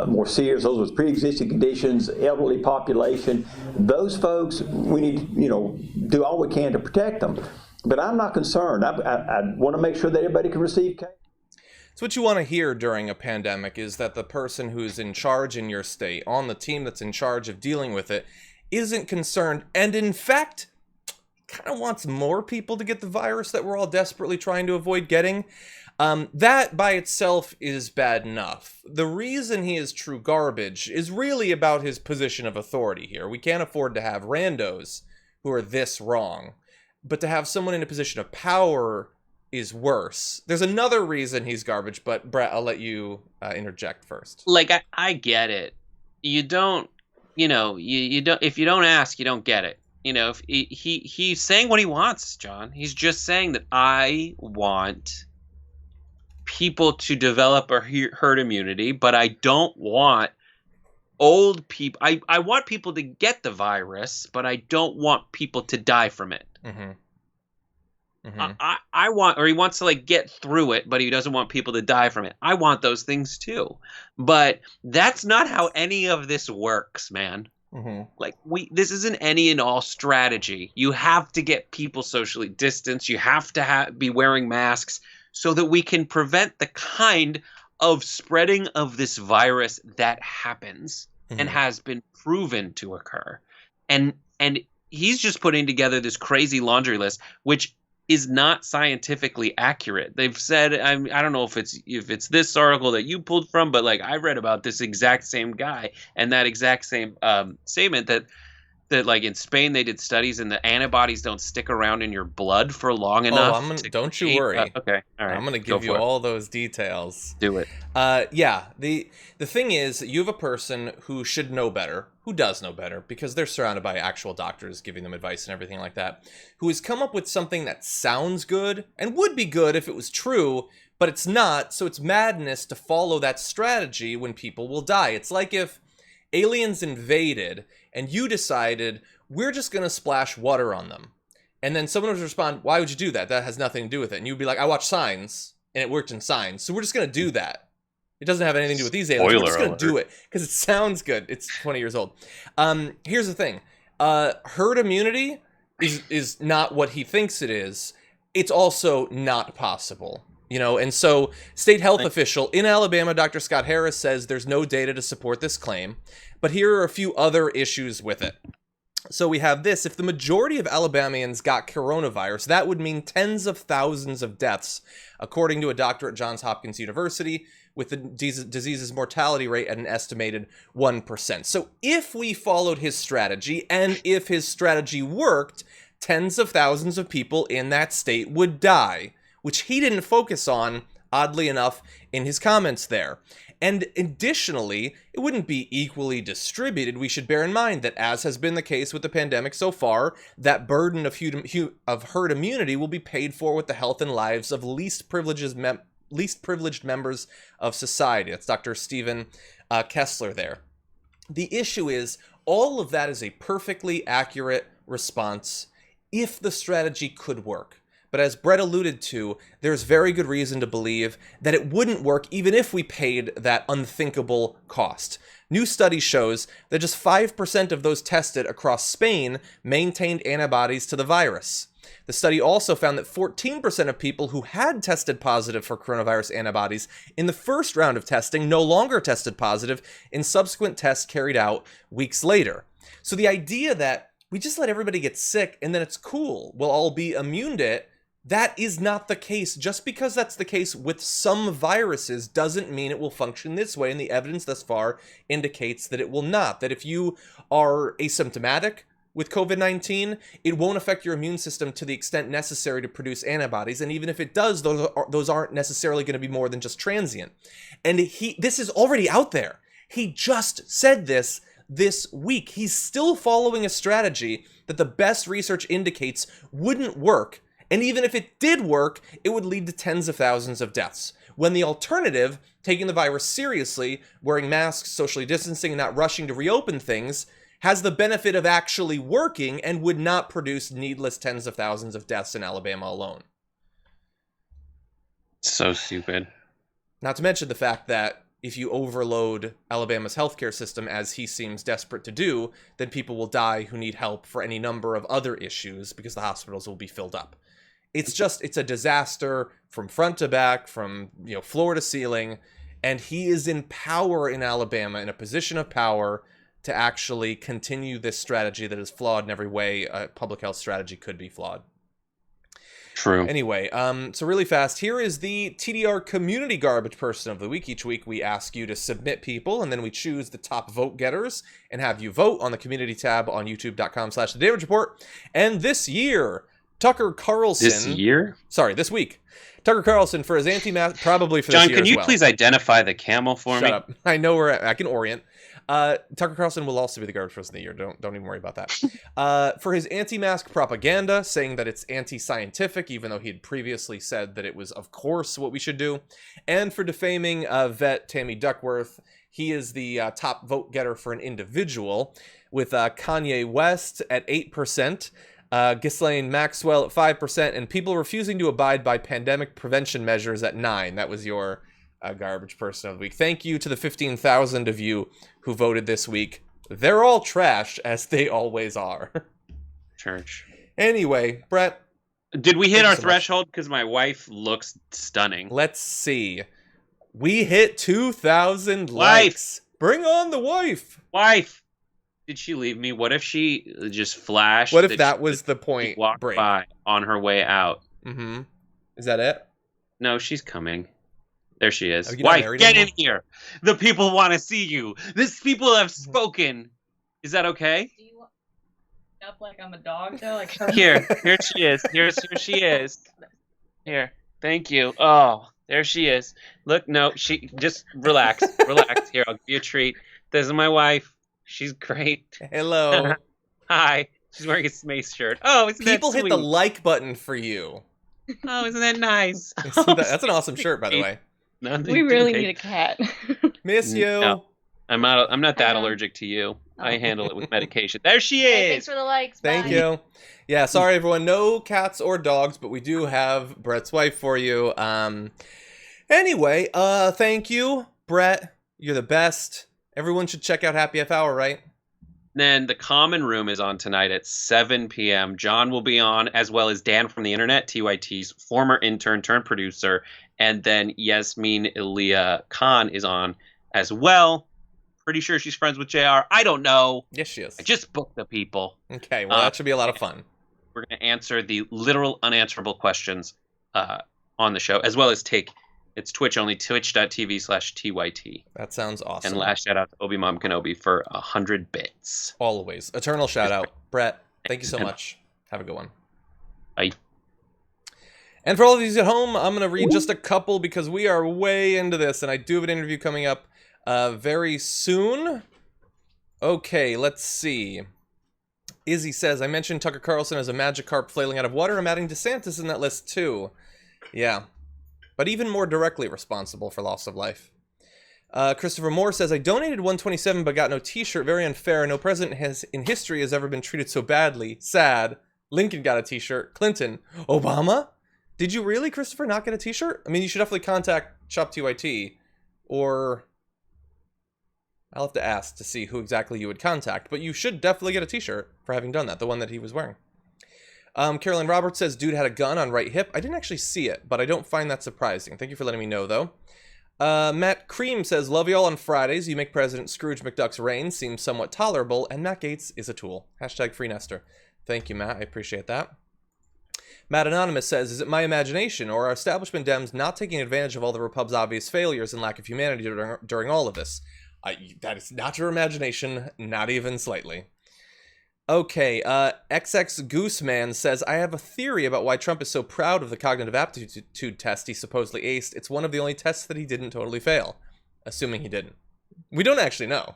more serious, those with pre-existing conditions, elderly population, those folks, we need to, do all we can to protect them. But I'm not concerned. I want to make sure that everybody can receive care. So what you want to hear during a pandemic is that the person who's in charge in your state, on the team that's in charge of dealing with it, isn't concerned, and in fact, kind of wants more people to get the virus that we're all desperately trying to avoid getting. That by itself is bad enough. The reason he is true garbage is really about his position of authority here. We can't afford to have randos who are this wrong. But to have someone in a position of power is worse. There's another reason he's garbage, but Brett, I'll let you interject first. Like, I get it. You don't, you don't, if you don't ask, you don't get it. If he's saying what he wants, John. He's just saying that I want people to develop a herd immunity, but I don't want old people. I want people to get the virus, but I don't want people to die from it. Mm-hmm. I want, or he wants to get through it, but he doesn't want people to die from it. I want those things too, but that's not how any of this works, man. Mm-hmm. This isn't any and all strategy. You have to get people socially distanced. You have to be wearing masks so that we can prevent the kind of spreading of this virus that happens and has been proven to occur. And he's just putting together this crazy laundry list, which is not scientifically accurate. They've said, I don't know if it's this article that you pulled from, but I read about this exact same guy and that exact same statement that in Spain they did studies and the antibodies don't stick around in your blood for long enough. Don't you worry. Okay, all right. I'm gonna give you all those details. Do it. Yeah. The thing is, you have a person who should know better, who does know better, because they're surrounded by actual doctors giving them advice and everything like that, who has come up with something that sounds good and would be good if it was true, but it's not. So it's madness to follow that strategy when people will die. It's like if aliens invaded and you decided, we're just going to splash water on them. And then someone would respond, why would you do that? That has nothing to do with it. And you'd be like, I watched Signs, and it worked in Signs, so we're just going to do that. It doesn't have anything to do with these aliens. We're just going to do it, because it sounds good. It's 20 years old. Here's the thing. Herd immunity is not what he thinks it is. It's also not possible. And so state health official in Alabama, Dr. Scott Harris, says there's no data to support this claim, but here are a few other issues with it. So we have this: if the majority of Alabamians got coronavirus, that would mean tens of thousands of deaths, according to a doctor at Johns Hopkins University, with the disease's mortality rate at an estimated 1%. So if we followed his strategy, and if his strategy worked, tens of thousands of people in that state would die, which he didn't focus on, oddly enough, in his comments there. And additionally, it wouldn't be equally distributed. We should bear in mind that, as has been the case with the pandemic so far, that burden of herd immunity will be paid for with the health and lives of least privileged members of society. That's Dr. Stephen Kessler there. The issue is, all of that is a perfectly accurate response if the strategy could work. But as Brett alluded to, there's very good reason to believe that it wouldn't work even if we paid that unthinkable cost. New study shows that just 5% of those tested across Spain maintained antibodies to the virus. The study also found that 14% of people who had tested positive for coronavirus antibodies in the first round of testing no longer tested positive in subsequent tests carried out weeks later. So the idea that we just let everybody get sick and then it's cool, we'll all be immune to it, that is not the case. Just because that's the case with some viruses doesn't mean it will function this way, and the evidence thus far indicates that it will not. That if you are asymptomatic with COVID-19, it won't affect your immune system to the extent necessary to produce antibodies, and even if it does, those aren't necessarily going to be more than just transient. And this is already out there. He just said this week. He's still following a strategy that the best research indicates wouldn't work. And even if it did work, it would lead to tens of thousands of deaths. When the alternative, taking the virus seriously, wearing masks, socially distancing, and not rushing to reopen things, has the benefit of actually working and would not produce needless tens of thousands of deaths in Alabama alone. So stupid. Not to mention the fact that if you overload Alabama's healthcare system, as he seems desperate to do, then people will die who need help for any number of other issues because the hospitals will be filled up. It's a disaster from front to back, from floor to ceiling, and he is in power in Alabama, in a position of power to actually continue this strategy that is flawed in every way a public health strategy could be flawed. True. Anyway, so really fast, here is the TDR Community Garbage Person of the Week. Each week we ask you to submit people, and then we choose the top vote getters and have you vote on the community tab on youtube.com/The Damage Report. And this year, Tucker Carlson... This year? Sorry, this week. Tucker Carlson for his anti-mask, probably for this John, year can you as well. please identify the camel for me? Shut up. I know where I can orient. Tucker Carlson will also be the garbage person of the year. Don't even worry about that. For his anti-mask propaganda, saying that it's anti-scientific, even though he had previously said that it was, of course, what we should do. And for defaming vet Tammy Duckworth, he is the top vote getter for an individual, with Kanye West at 8%, Ghislaine Maxwell at 5%, and people refusing to abide by pandemic prevention measures at 9%. That was your garbage person of the week. Thank you to the 15,000 of you who voted this week. They're all trash, as they always are. Church. Anyway, Brett. Did we hit our threshold? Because my wife looks stunning. Let's see. We hit 2,000 likes. Bring on the wife. Wife. Did she leave me? What if she just flashed? What if that was the point? Walked by on her way out. Mm-hmm. Is that it? No, she's coming. There she is. Wife, get in here. The people want to see you. These people have spoken. Is that okay? Do you want up like I'm a dog though? Like Here she is. Here she is. Here. Thank you. Oh, there she is. Look, no, she just relax. Relax. Here, I'll give you a treat. This is my wife. She's great. Hello. Hi. She's wearing a Smace shirt. Oh, isn't that People sweet? hit the like button for you. Oh, isn't that nice? That's an awesome shirt, by the way. We really need a cat. Miss you. No, I'm not that allergic to you. I handle it with medication. There she is. Hey, thanks for the likes. Thank Bye. you. Yeah, sorry everyone. No cats or dogs, but we do have Brett's wife for you. Anyway, thank you, Brett. You're the best. Everyone should check out Happy F Hour, right? Then the Common Room is on tonight at 7 p.m. John will be on, as well as Dan from the Internet, TYT's former intern turned producer, and then Yasmin Elia Khan is on as well. Pretty sure she's friends with JR. I don't know. Yes, she is. I just booked the people. Okay, well, that should be a lot of fun. We're going to answer the literal unanswerable questions on the show, as well as it's Twitch only, twitch.tv/TYT. That sounds awesome. And last shout out to Obi Mom Kenobi for 100 bits. Always. Eternal shout out. Brett, thank you so much. Have a good one. Bye. And for all of you at home, I'm going to read just a couple because we are way into this, and I do have an interview coming up very soon. Okay, let's see. Izzy says, I mentioned Tucker Carlson as a Magikarp flailing out of water. I'm adding DeSantis in that list too. Yeah. But even more directly responsible for loss of life. Christopher Moore says, I donated 127 but got no t-shirt. Very unfair. No president in history has ever been treated so badly. Sad. Lincoln got a t-shirt. Clinton. Obama? Did you really, Christopher, not get a t-shirt? I mean, you should definitely contact ShopTYT. Or I'll have to ask to see who exactly you would contact. But you should definitely get a t-shirt for having done that. The one that he was wearing. Carolyn Roberts says, dude had a gun on right hip. I didn't actually see it, but I don't find that surprising. Thank you for letting me know, though. Matt Cream says, love you all on Fridays. You make President Scrooge McDuck's reign seem somewhat tolerable, and Matt Gaetz is a tool. Hashtag free Nestor. Thank you, Matt. I appreciate that. Matt Anonymous says, is it my imagination, or are establishment Dems not taking advantage of all the Repub's obvious failures and lack of humanity during all of this? That is not your imagination, not even slightly. Okay, XX Gooseman says, I have a theory about why Trump is so proud of the cognitive aptitude test he supposedly aced. It's one of the only tests that he didn't totally fail. Assuming he didn't. We don't actually know.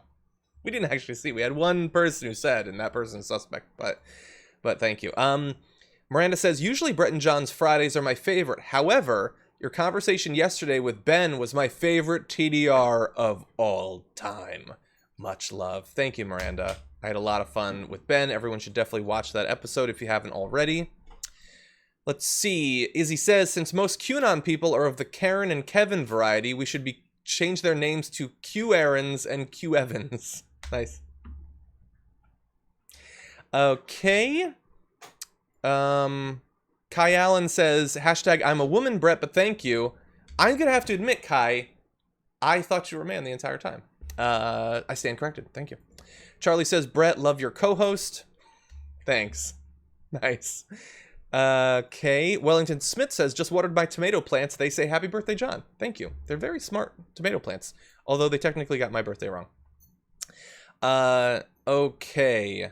We didn't actually see. We had one person who said, and that person is suspect, but thank you. Miranda says, usually Brett and John's Fridays are my favorite. However, your conversation yesterday with Ben was my favorite TDR of all time. Much love. Thank you, Miranda. I had a lot of fun with Ben. Everyone should definitely watch that episode if you haven't already. Let's see. Izzy says, since most QAnon people are of the Karen and Kevin variety, we should change their names to Q Aarons and Q Evans. Nice. Okay. Kai Allen says, hashtag I'm a woman, Brett, but thank you. I'm going to have to admit, Kai, I thought you were a man the entire time. I stand corrected. Thank you. Charlie says, Brett, love your co-host. Thanks. Nice. Okay. Wellington Smith says, just watered my tomato plants. They say, happy birthday, John. Thank you. They're very smart tomato plants. Although they technically got my birthday wrong. Okay.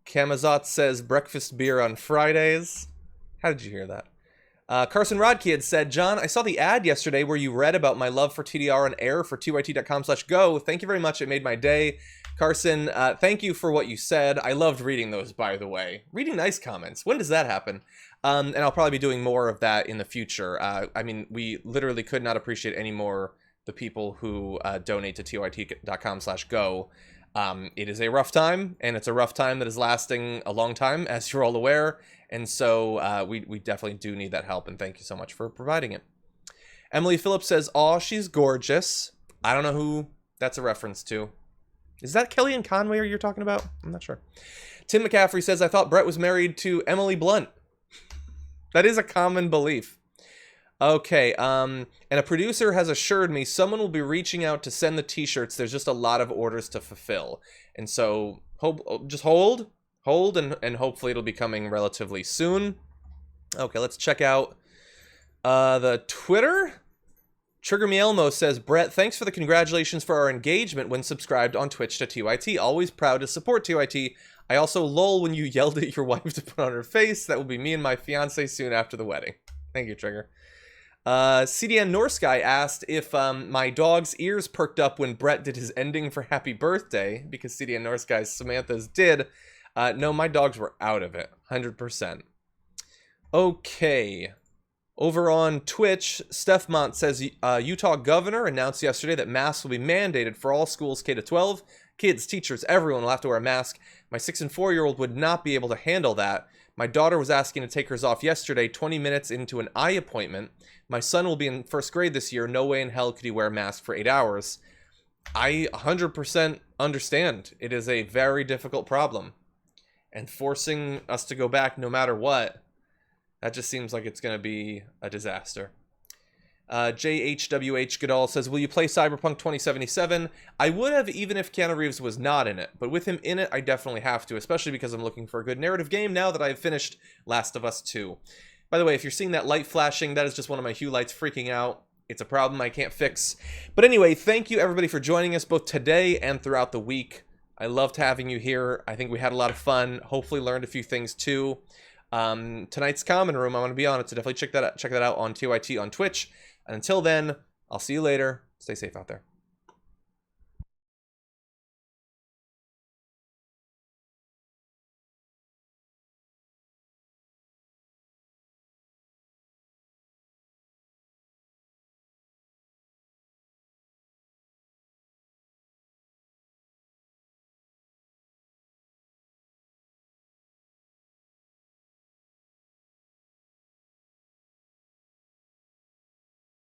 Kamazat says, breakfast beer on Fridays. How did you hear that? Carson Rodkey had said, John, I saw the ad yesterday where you read about my love for TDR on air for tyt.com/go. Thank you very much. It made my day. Carson, thank you for what you said. I loved reading those, by the way. Reading nice comments. When does that happen? And I'll probably be doing more of that in the future. I mean, we literally could not appreciate any more the people who donate to tyt.com/go. It is a rough time, and it's a rough time that is lasting a long time, as you're all aware. And so we definitely do need that help, and thank you so much for providing it. Emily Phillips says, aw, she's gorgeous. I don't know who that's a reference to. Is that Kellyanne Conway you're talking about? I'm not sure. Tim McCaffrey says, I thought Brett was married to Emily Blunt. That is a common belief. Okay, and a producer has assured me someone will be reaching out to send the t-shirts. There's just a lot of orders to fulfill. And so just hold, and hopefully it'll be coming relatively soon. Okay, let's check out the Twitter. Trigger Me Elmo says, Brett, thanks for the congratulations for our engagement when subscribed on Twitch to TYT. Always proud to support TYT. I also lol when you yelled at your wife to put on her face. That will be me and my fiance soon after the wedding. Thank you, Trigger. CDN Norsky asked if my dog's ears perked up when Brett did his ending for Happy Birthday, because CDN Norsky's Samantha's did. No, my dogs were out of it, 100%. Okay. Over on Twitch, Steph Mont says Utah governor announced yesterday that masks will be mandated for all schools K-12. Kids, teachers, everyone will have to wear a mask. My 6- and 4-year-old would not be able to handle that. My daughter was asking to take hers off yesterday, 20 minutes into an eye appointment. My son will be in 1st grade this year. No way in hell could he wear a mask for 8 hours. I 100% understand. It is a very difficult problem. And forcing us to go back no matter what, that just seems like it's going to be a disaster. JHWH Goodall says, will you play Cyberpunk 2077? I would have even if Keanu Reeves was not in it. But with him in it, I definitely have to, especially because I'm looking for a good narrative game now that I've finished Last of Us 2. By the way, if you're seeing that light flashing, that is just one of my Hue lights freaking out. It's a problem I can't fix. But anyway, thank you everybody for joining us both today and throughout the week. I loved having you here. I think we had a lot of fun. Hopefully learned a few things too. Tonight's Common Room, I want to be on it, so definitely check that out on TYT on Twitch. And until then, I'll see you later. Stay safe out there.